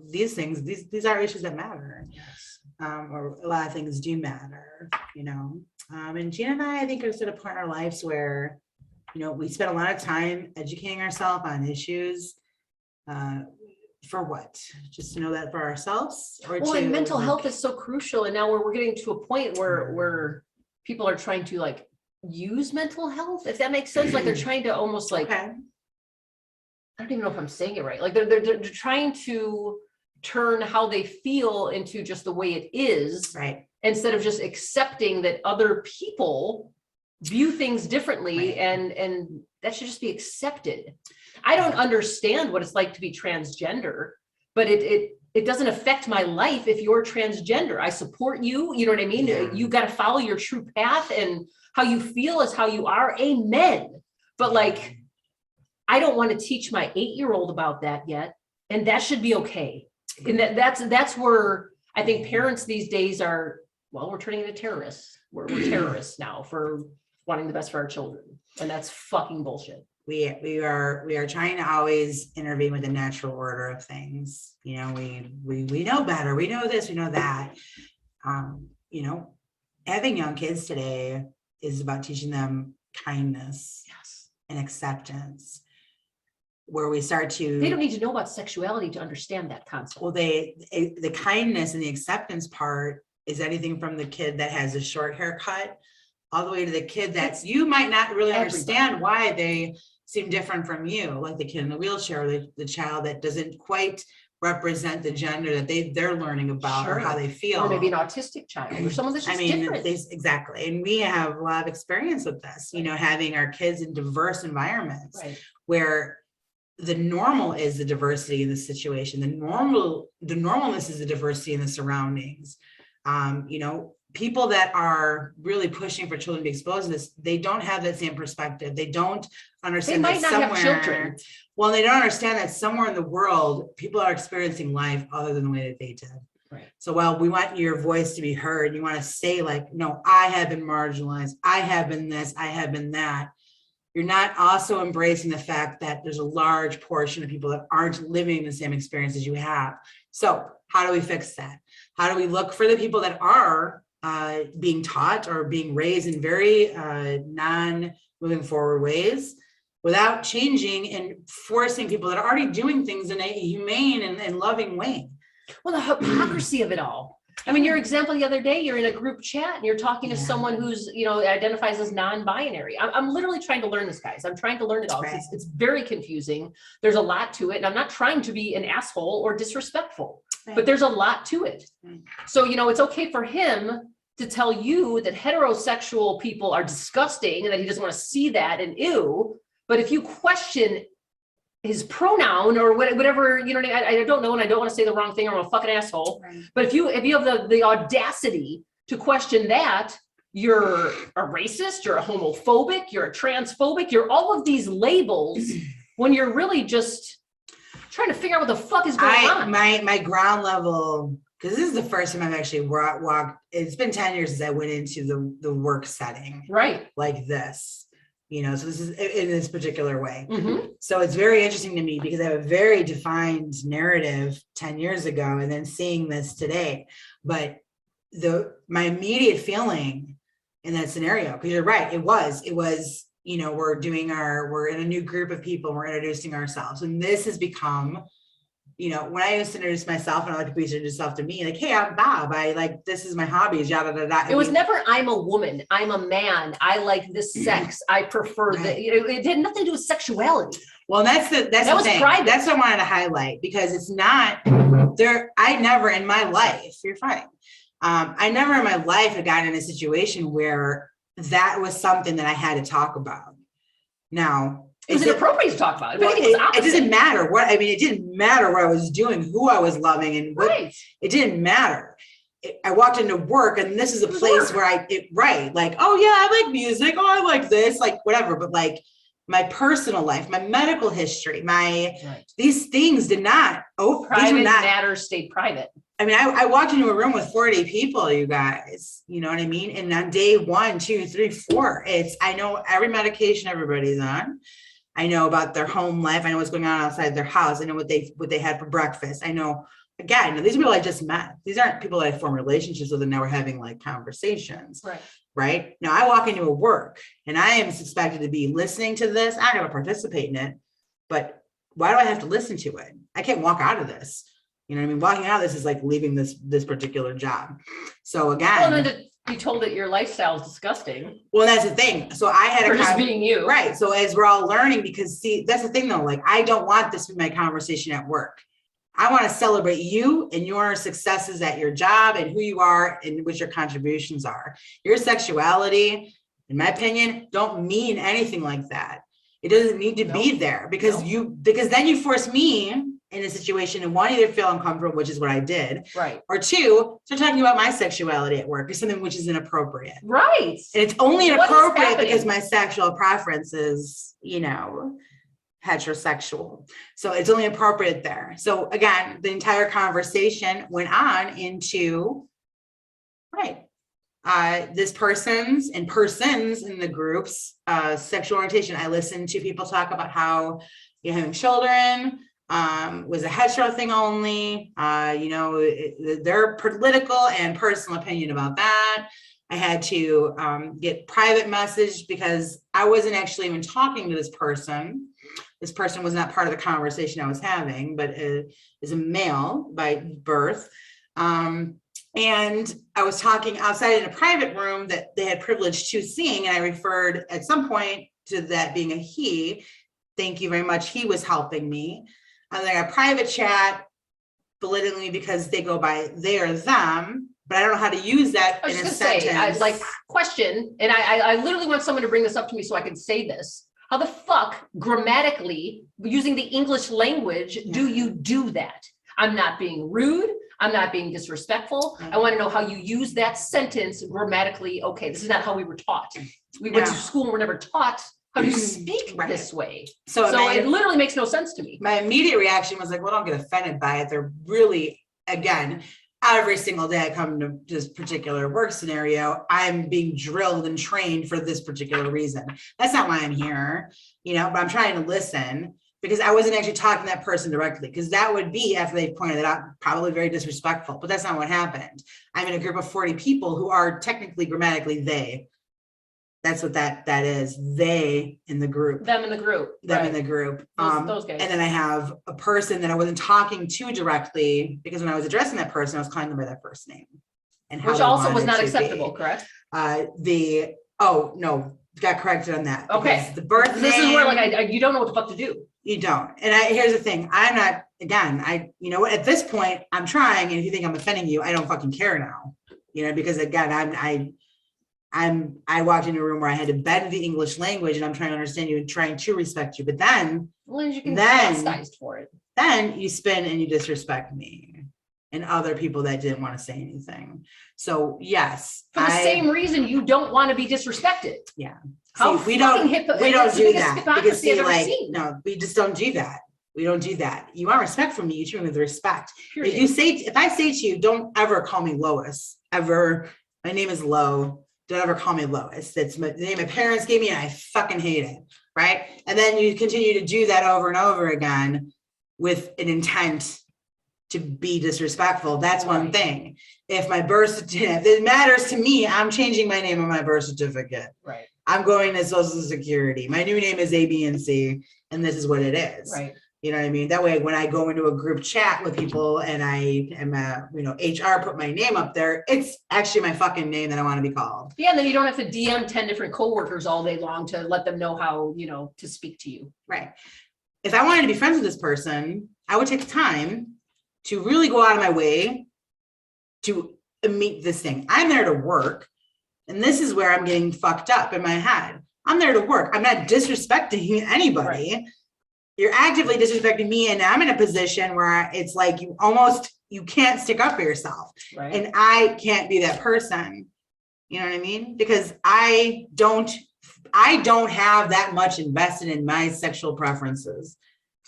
these things, these are issues that matter. Yes. Or a lot of things do matter, and Gina and I think, are at a point in our lives where, we spend a lot of time educating ourselves on issues. For what? Just to know that for ourselves? And mental health is so crucial. And now we're getting to a point where people are trying to like use mental health, if that makes sense. Like they're trying to almost like, I don't even know if I'm saying it right. Like they're trying to turn how they feel into just the way it is. Right. Instead of just accepting that other people view things differently. Right. And that should just be accepted. I don't understand what it's like to be transgender, but it doesn't affect my life if you're transgender. I support you. You know what I mean? Yeah. You got to follow your true path, and how you feel is how you are. Amen. But like, I don't want to teach my 8-year-old about that yet. And that should be okay. And that's where I think parents these days are, well, we're turning into terrorists. We're terrorists now for wanting the best for our children. And that's fucking bullshit. we are trying to always intervene with the natural order of things. You know, we know better. We know this, we know that. You know, having young kids today is about teaching them kindness and acceptance, where we start to, they don't need to know about sexuality to understand that concept. well, the kindness and the acceptance part is anything from the kid that has a short haircut all the way to the kid that you might not really understand why they seem different from you, like the kid in the wheelchair, or the child that doesn't quite represent the gender that they're learning about or how they feel, or maybe an autistic child or someone that's just different. Exactly. And we have a lot of experience with this, you know, having our kids in diverse environments where the normal is the diversity in the situation. The normalness is the diversity in the surroundings. You know, people that are really pushing for children to be exposed to this, they don't have that same perspective. They don't understand they might that not have children. Well, they don't understand that somewhere in the world, people are experiencing life other than the way that they did. Right. So while we want your voice to be heard, you want to say like, no, I have been marginalized. I have been this, I have been that. You're not also embracing the fact that there's a large portion of people that aren't living the same experience as you have. So how do we fix that? How do we look for the people that are being taught or being raised in very non-moving forward ways without changing and forcing people that are already doing things in a humane and loving way? Well, the hypocrisy of it all. I mean, your example the other day, you're in a group chat and you're talking to someone who's, you know, identifies as non-binary. I'm literally trying to learn this, guys. I'm trying to learn it all. It's very confusing. There's a lot to it. And I'm not trying to be an asshole or disrespectful, but there's a lot to it. So, you know, it's okay for him to tell you that heterosexual people are disgusting and that he doesn't want to see that and ew. But if you question his pronoun or whatever, you know, I don't know, and I don't want to say the wrong thing or I'm a fucking asshole. Right. But if you have the audacity to question that, you're a racist, you're a homophobic, you're a transphobic, you're all of these labels when you're really just trying to figure out what the fuck is going on. My ground level, because this is the first time I've actually walked. It's been 10 years since I went into the work setting, right? Like this. You know, so this is in this particular way. So it's very interesting to me because I have a very defined narrative 10 years ago and then seeing this today. But my immediate feeling in that scenario, because you're right, it was, you know, we're in a new group of people, we're introducing ourselves. And this has become, you know, when I used to introduce myself and I like to introduce yourself to me, like, hey, I'm Bob. This is my hobbies, yada, yada, yada. It was never, I'm a woman, I'm a man, I like this sex, I prefer that. You know, it had nothing to do with sexuality. Well, that's the thing. Private. That's what I wanted to highlight because it's not there. I never in my life, you're fine. I never in my life had gotten in a situation where that was something that I had to talk about. Now, it was inappropriate to talk about. Well, it doesn't matter what, I mean, it didn't matter what I was doing, who I was loving and what, it didn't matter. I walked into work and this is a place where like, oh yeah, I like music. Oh, I like this, like whatever. But like my personal life, my medical history, these things did not, private matters stayed private. I mean, I walked into a room with 40 people, you guys, you know what I mean? And on day 1, 2, 3, 4, I know every medication everybody's on. I know about their home life. I know what's going on outside their house. I know what they had for breakfast. I know, again, these are people I just met. These aren't people that I form relationships with and now we're having like conversations. Right. Now I walk into a work and I am expected to be listening to this. I'm going to participate in it, but why do I have to listen to it? I can't walk out of this. You know what I mean? Walking out of this is like leaving this particular job. So again, well, then you told that your lifestyle is disgusting. Well, that's the thing. So I had for just being you. Right. So as we're all learning, because see, that's the thing though, like I don't want this to be my conversation at work. I want to celebrate you and your successes at your job and who you are and what your contributions are. Your sexuality, in my opinion, don't mean anything like that. It doesn't need to be there because then you force me in a situation and one, either feel uncomfortable, which is what I did. Right. Or 2, start talking about my sexuality at work or something which is inappropriate. Right. And it's only inappropriate because my sexual preference is, you know, heterosexual. So it's only appropriate there. So again, the entire conversation went on into, this persons in the group's sexual orientation. I listened to people talk about how having children was a hetero thing only, their political and personal opinion about that. I had to get private message because I wasn't actually even talking to this person. This person was not part of the conversation I was having, but is a male by birth. And I was talking outside in a private room that they had privilege to seeing, and I referred at some point to that being a he. Thank you very much. He was helping me. And then a private chat belittling because they go by they or them, but I don't know how to use that in a sentence. I was like, question, and I literally want someone to bring this up to me so I can say this. How the fuck, grammatically, using the English language, do you do that? I'm not being rude. I'm not being disrespectful. I want to know how you use that sentence grammatically. Okay, this is not how we were taught. We went to school and we're never taught how to speak this way. So it literally makes no sense to me. My immediate reaction was like, well, don't get offended by it. They're really, again, every single day I come to this particular work scenario, I'm being drilled and trained for this particular reason. That's not why I'm here, but I'm trying to listen because I wasn't actually talking to that person directly, because that would be, after they pointed it out, probably very disrespectful, but that's not what happened. I'm in a group of 40 people who are technically grammatically they. That's what that is. They in the group. Them in the group. Them in the group. Those guys. And then I have a person that I wasn't talking to directly, because when I was addressing that person, I was calling them by their first name. And which also was not acceptable, correct? No, got corrected on that. Okay. The birth name. This is where you don't know what the fuck to do. You don't. And here's the thing. I'm not, again, at this point, I'm trying. And if you think I'm offending you, I don't fucking care now, because again, I walked into a room where I had to bend the English language and I'm trying to understand you and trying to respect you. But then, you can chastised for it. Then you spin and you disrespect me and other people that didn't want to say anything. So yes. For the same reason you don't want to be disrespected. Yeah. We don't do that because no, we just don't do that. We don't do that. You want respect from me, you treat me with respect. Period. If I say to you, don't ever call me Lois, ever. My name is Lo. Don't ever call me Lois. That's the name my parents gave me and I fucking hate it. Right. And then you continue to do that over and over again with an intent to be disrespectful. That's one thing. If my birth certificate, if it matters to me, I'm changing my name on my birth certificate. Right. I'm going to Social Security. My new name is A, B, and C, and this is what it is. Right. You know what I mean? That way, when I go into a group chat with people and I am HR put my name up there, it's actually my fucking name that I want to be called. Yeah, and then you don't have to DM 10 different coworkers all day long to let them know how, to speak to you. Right. If I wanted to be friends with this person, I would take the time to really go out of my way to meet this thing. I'm there to work. And this is where I'm getting fucked up in my head. I'm there to work. I'm not disrespecting anybody. Right. You're actively disrespecting me. And I'm in a position where it's like you can't stick up for yourself. Right. And I can't be that person. You know what I mean? Because I don't have that much invested in my sexual preferences.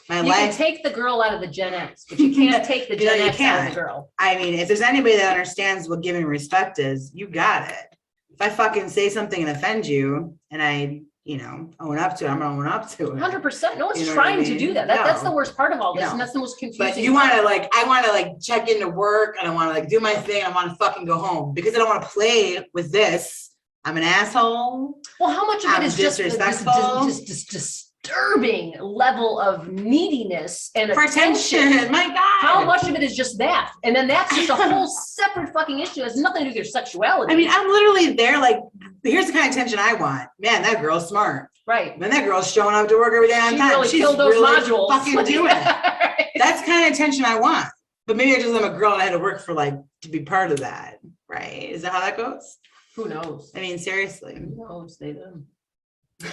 You can take the girl out of the Gen X, but you can't take the Gen X out of the girl. I mean, if there's anybody that understands what giving respect is, you got it. If I fucking say something and offend you and I, own up to it, I'm going to own up to it. 100%. No one's trying to do that. That's the worst part of all this. And that's the most confusing. But I want to check into work and I want to do my thing. I want to fucking go home because I don't want to play with this. I'm an asshole. Well, how much of it is disrespectful? Just disturbing level of neediness and attention. My God. How much of it is just that? And then that's just a whole separate fucking issue. It has nothing to do with your sexuality. I mean, I'm literally there here's the kind of attention I want. Man, that girl's smart. Right. Man, that girl's showing up to work every day on time. Really She's killed those modules. Fucking doing it. Right. That's the kind of attention I want. But maybe I just am a girl and I had to work for to be part of that. Right. Is that how that goes? Who knows? I mean, seriously. Who knows? They know.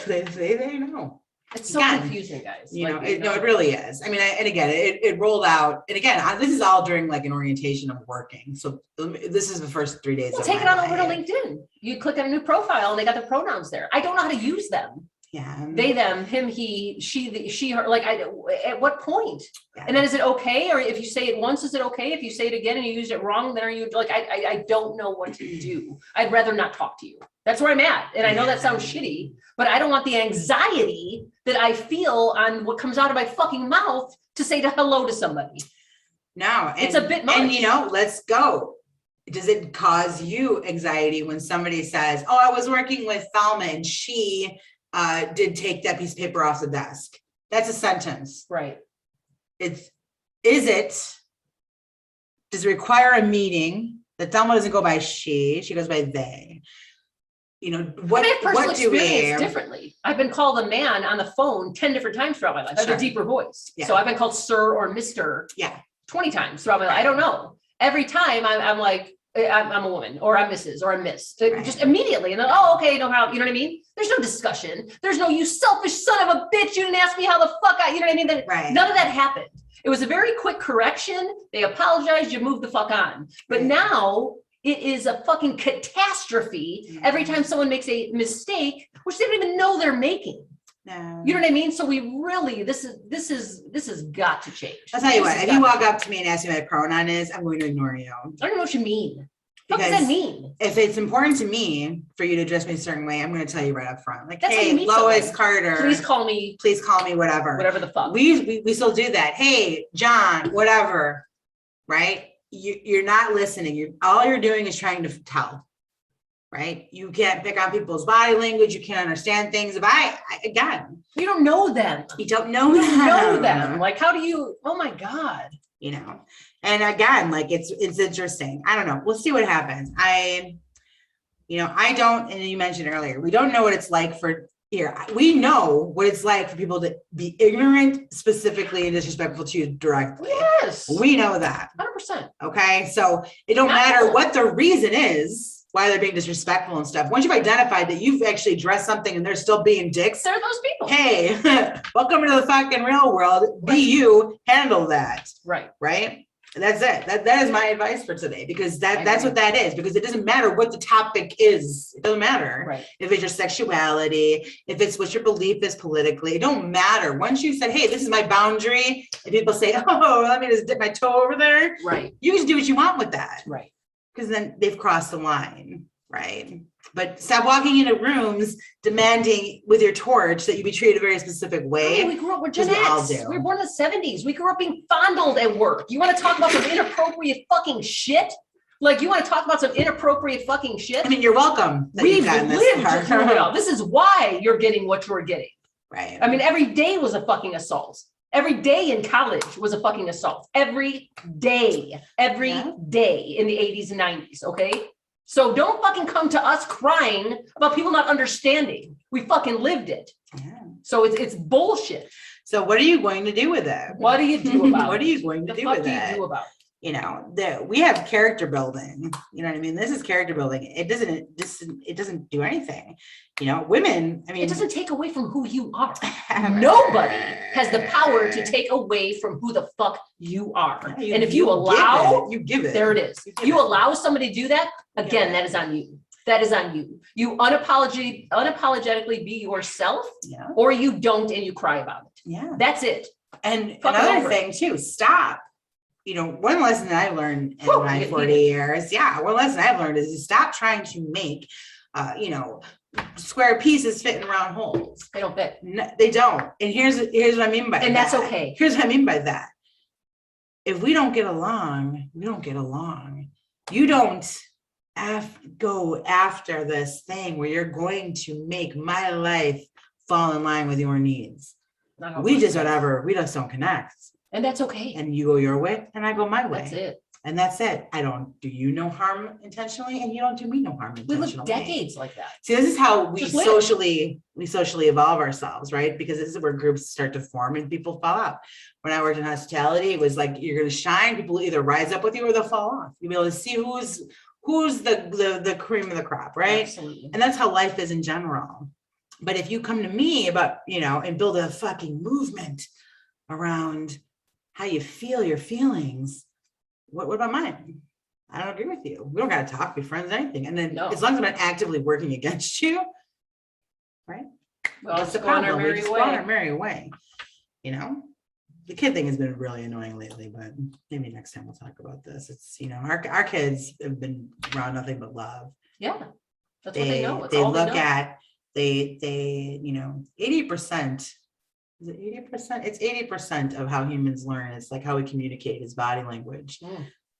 They know. It's so confusing, guys. It really is. I mean, and again, it rolled out. And again, this is all during an orientation of working. So this is the first 3 days. Well, take it on over to LinkedIn. You click on a new profile and they got the pronouns there. I don't know how to use them. Yeah. They, them, him, he, she, her. Like, at what point? Yeah. And then is it okay? Or if you say it once, is it okay? If you say it again and you use it wrong, then are you like, I don't know what to do. I'd rather not talk to you. That's where I'm at. And I know that sounds shitty, but I don't want the anxiety that I feel on what comes out of my fucking mouth to say hello to somebody. No, It's a bit much. And let's go. Does it cause you anxiety when somebody says, oh, I was working with Thelma and she did take that piece of paper off the desk? That's a sentence. Right. Does it require a meeting that Thelma doesn't go by she goes by they? What, I have personal what do experience differently. I've been called a man on the phone 10 different times throughout my life. I have a deeper voice. Yeah. So I've been called sir or Mr. 20 times throughout my life. I don't know. Every time I'm like, I'm a woman or I'm Mrs. or I'm Miss. Just immediately. And then, oh, okay, no problem. You know what I mean? There's no discussion. There's no, you selfish son of a bitch. You didn't ask me how the fuck you know what I mean? None of that happened. It was a very quick correction. They apologized. You moved the fuck on. But now it is a fucking catastrophe every time someone makes a mistake, which they don't even know they're making. No. You know what I mean? So we really, this has got to change. I'll tell you what, if you walk up to me and ask me what my pronoun is, I'm going to ignore you. I don't know what you mean. What does Because that mean? if it's important to me for you to address me a certain way, I'm going to tell you right up front. Like, That's how you hey, meet Lois someone. Carter. Please call me whatever. whatever the fuck. We still do that. Hey, John, whatever. Right? You're not listening. All you're doing is trying to tell. Right? You can't pick on people's body language. You can't understand things. Again, you don't know them. You don't know them. Like, how do you? Oh my God. And again, like it's interesting. I don't know. We'll see what happens. I don't, and you mentioned earlier, we don't know what it's like we know what it's like for people to be ignorant, specifically and disrespectful to you directly. Yes. We know that. 100%. Okay. So it don't matter what the reason is why they're being disrespectful and stuff. Once you've identified that you've actually addressed something and they're still being dicks, they're those people. Hey, welcome to the fucking real world. Be you, handle that. Right. Right. That's it. That is my advice for today, because that's what that is, because it doesn't matter what the topic is. It doesn't matter if it's your sexuality, if it's what your belief is politically, it don't matter. Once you said, hey, this is my boundary, and people say, oh, let me just dip my toe over there. Right. You can do what you want with that. Right. Because then they've crossed the line. Right. But stop walking into rooms demanding with your torch that you be treated a very specific way. Hey, we grew up with Gen X. We were born in the 70s. We grew up being fondled at work. You want to talk about some inappropriate fucking shit? Like, you want to talk about some inappropriate fucking shit? I mean, you're welcome. We've lived through it all. This is why you're getting what you're getting. Right. I mean, every day was a fucking assault. Every day in college was a fucking assault. Every day in the 80s and 90s. Okay. So don't fucking come to us crying about people not understanding. We fucking lived it. Yeah. So it's bullshit. So what are you going to do with it? What do you do about it? What are you going to do with it? What do you do about it? We have character building. You know what I mean? This is character building. It doesn't do anything. Women, I mean, it doesn't take away from who you are. Nobody has the power to take away from who the fuck you are. And if you allow, you give it. There it is. You allow somebody to do that, again, that is on you. That is on you. You unapologetically be yourself, or you don't and you cry about it. Yeah. That's it. And another thing too, stop. One lesson that I learned in my 40 years, one lesson I've learned is stop trying to make, square pieces fit in round holes. They don't fit. No, they don't. And here's what I mean by that. And that's okay. Here's what I mean by that. If we don't get along, we don't get along. You don't go after this thing where you're going to make my life fall in line with your needs. We just don't connect. And that's okay. And you go your way and I go my way. That's it. And that's it. I don't do you no harm intentionally, and you don't do me no harm intentionally. We live decades like that. See, this is how we socially evolve ourselves, right? Because this is where groups start to form and people fall out. When I worked in hospitality, it was like you're going to shine. People either rise up with you or they'll fall off. You'll be able to see who's the cream of the crop, right? Absolutely. And that's how life is in general. But if you come to me about, and build a fucking movement around how you feel your feelings, what about mine? I don't agree with you. We don't got to talk, be friends, anything. And then as long as I'm not actively working against you, right? Well, What's the go on our problem? We merry just way. go on our merry way. You know, the kid thing has been really annoying lately, but maybe next time we'll talk about this. It's, you know, our kids have been around nothing but love. Yeah, that's what they know. It's They all they look know. at, they, you know, 80%, is it 80%? It's 80% of how humans learn. It's like how we communicate is body language,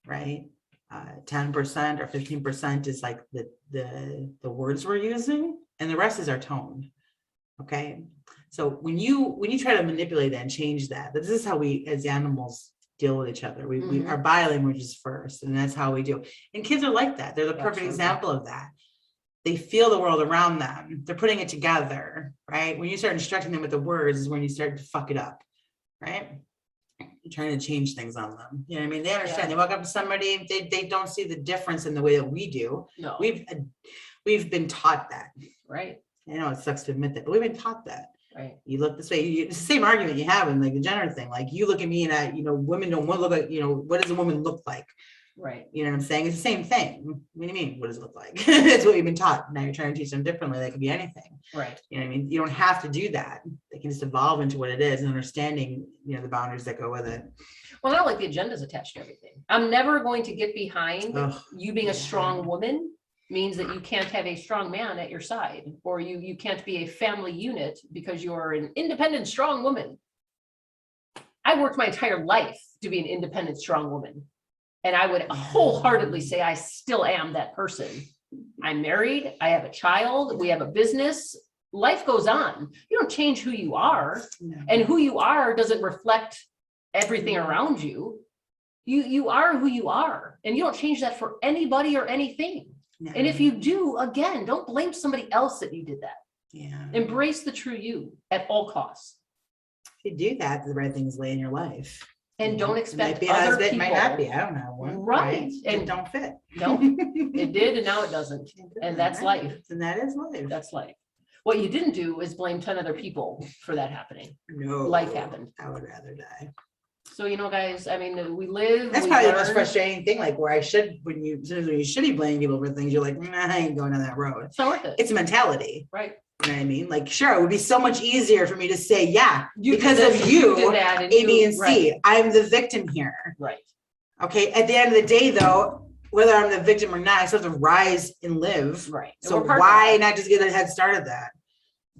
right? 10% or 15% is like the words we're using, and the rest is our tone. Okay. So when you try to manipulate that and change that, this is how we as animals deal with each other. We our body language is first, and that's how we do. And kids are like that. They're the perfect example of that. They feel the world around them. They're putting it together, right? When you start instructing them with the words is when you start to fuck it up, right? You're trying to change things on them. You know what I mean? They understand. They walk up to somebody, they don't see the difference in the way that we do. No. We've been taught that. Right. I know it sucks to admit that, but we've been taught that. Right. You look this way. It's the same argument you have in like the gender thing. Like you look at me and I, you know, women don't want to look like, you know, what does a woman look like? Right. You know what I'm saying? It's the same thing. What do you mean? What does it look like? It's what you've been taught. Now you're trying to teach them differently. That could be anything. Right. You know what I mean? You don't have to do that. They can just evolve into what it is and understanding, you know, the boundaries that go with it. Well, I don't like the agendas attached to everything. I'm never going to get behind you being a strong woman means that you can't have a strong man at your side, or you can't be a family unit because you're an independent, strong woman. I worked my entire life to be an independent, strong woman. And I would wholeheartedly say I still am that person. I'm married. I have a child. We have a business. Life goes on. You don't change who you are. No. And who you are doesn't reflect everything around you. You are who you are. And you don't change that for anybody or anything. No. And if you do, again, don't blame somebody else that you did that. Yeah. Embrace the true you at all costs. If you do that, the right things lay in your life. And don't It expect might be a other husband, people. might not be. I don't know. One, Right. And And don't fit. no, it did and now it doesn't. And that's Right. life. And that is life. That's life. What you didn't do is blame 10 other people for that happening. No. Life happened. I would rather die. So, you know, guys, I mean, we live. That's we probably the most learn. frustrating thing. Like where I should, when you should be blaming people for things, you're like, nah, I ain't going down that road. It's not worth it. It's a mentality. Right. You know what I mean? Like, sure, it would be so much easier for me to say, yeah, You because did of this, you, did that, and A, B, you- and C. right. I'm the victim here. Right. Okay. At the end of the day, though, whether I'm the victim or not, I still have to rise and live. Right. And So we're part of why that. not just get a head start of that?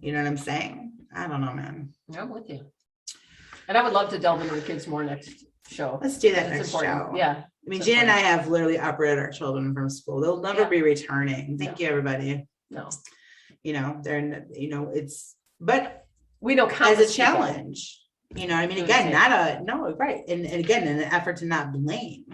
You know what I'm saying? I don't know, man. I'm with you. And I would love to delve into the kids more next show. Let's do that It's next important. show. Yeah. I mean, It's Jen and I important. have literally uprooted our children from school. They'll never Yeah. be returning. Thank you, everybody. No. You know, they're, you know, it's, but We know as countless a people. challenge, you know, I mean, Doing again, the no, right. And again, in an effort to not blame,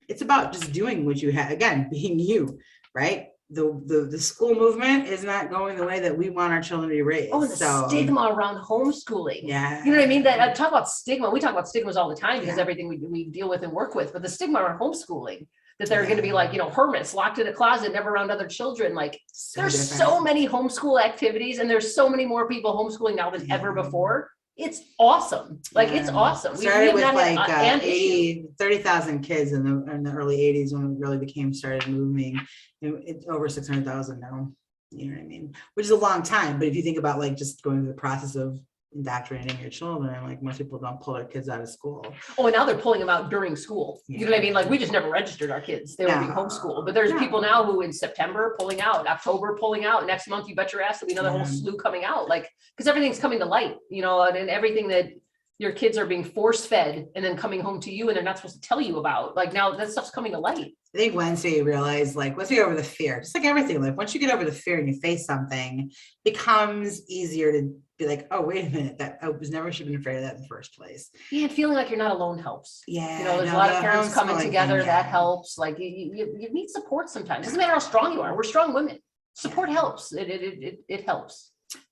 it's about just doing what you have, again, being you, right? The school movement is not going the way that we want our children to be raised. Oh, and the So, stigma around homeschooling. yeah. You know what I mean? That I talk about stigma. We talk about stigmas all the time because Yeah. everything we deal with and work with, but the stigma around homeschooling, that they're Yeah. going to be like, you know, hermits locked in a closet, never around other children. Like So there's different. so many homeschool activities and there's so many more people homeschooling now than ever Yeah. before. It's awesome. Like it's Yeah. awesome. We Started have with not had like an issue. 30,000 kids in the early 80s when it really started moving. It's over 600,000 now. You know what I mean? Which is a long time. But if you think about like just going through the process of indoctrinating your children, like most people don't pull their kids out of school. Oh, and now they're pulling them out during school. You know what I mean? Like we just never registered our kids. They were being No. homeschooled. But there's No. people now who in September pulling out, October pulling out. Next month, you bet your ass there'll be another whole Yeah. slew coming out. Like, because everything's coming to light, you know, and everything that your kids are being force fed and then coming home to you and they're not supposed to tell you about. Like now that stuff's coming to light. I think Wednesday you realize like once you get over the fear, just like everything, like once you get over the fear and you face something, it becomes easier to be like, oh, wait a minute, that I was never should have been afraid of that in the first place. Yeah, and feeling like you're not alone helps. Yeah. You know, there's a no, lot of the parents coming homeschooling together thing, that yeah. helps. Like you need support sometimes. Doesn't matter how strong you are. We're strong women. Support helps. It helps.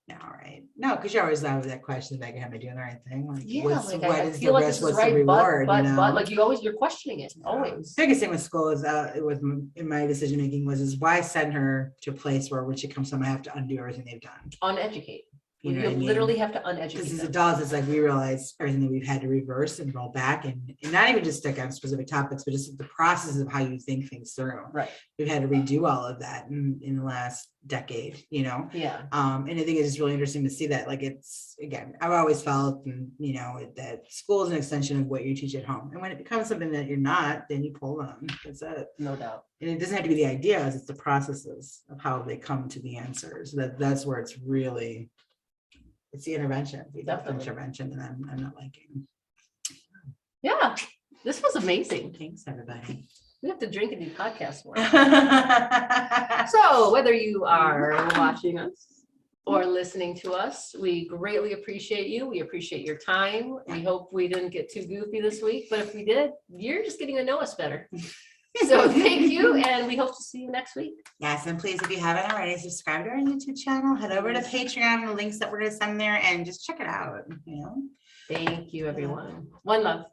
No, right. No, because you always have that question, like, am I doing the right thing? Like, Yeah, what's, like what I is feel the like risk? this is What's the right, reward? but you know? like you're questioning it always. Biggest thing with school is in my decision making was why send her to a place where when she comes home I have to undo everything they've done. Uneducate. You know You what I mean? literally have to Because uneducate as them. adults, it's like we realize everything that we've had to reverse and roll back, and not even just stick on specific topics, but just the process of how you think things through. Right. We've had to redo all of that in the last decade, you know? Yeah. And I think it's just really interesting to see that. Like, it's, again, I've always felt, and you know, that school is an extension of what you teach at home. And when it becomes something that you're not, then you pull them. That's it. No doubt. And it doesn't have to be the ideas, it's the processes of how they come to the answers. That's where it's really, it's the intervention, the Definitely. intervention that I'm not liking. Yeah. This was amazing. Thanks, everybody. We have to drink and do podcasts more. So whether you are watching us or listening to us, we greatly appreciate you. We appreciate your time. We hope we didn't get too goofy this week, but if we did, you're just getting to know us better. So thank you, and we hope to see you next week. Yes, and please, if you haven't already, subscribe to our YouTube channel, head over to Patreon, the links that we're gonna send there, and just check it out, you know? Thank you, everyone. One love.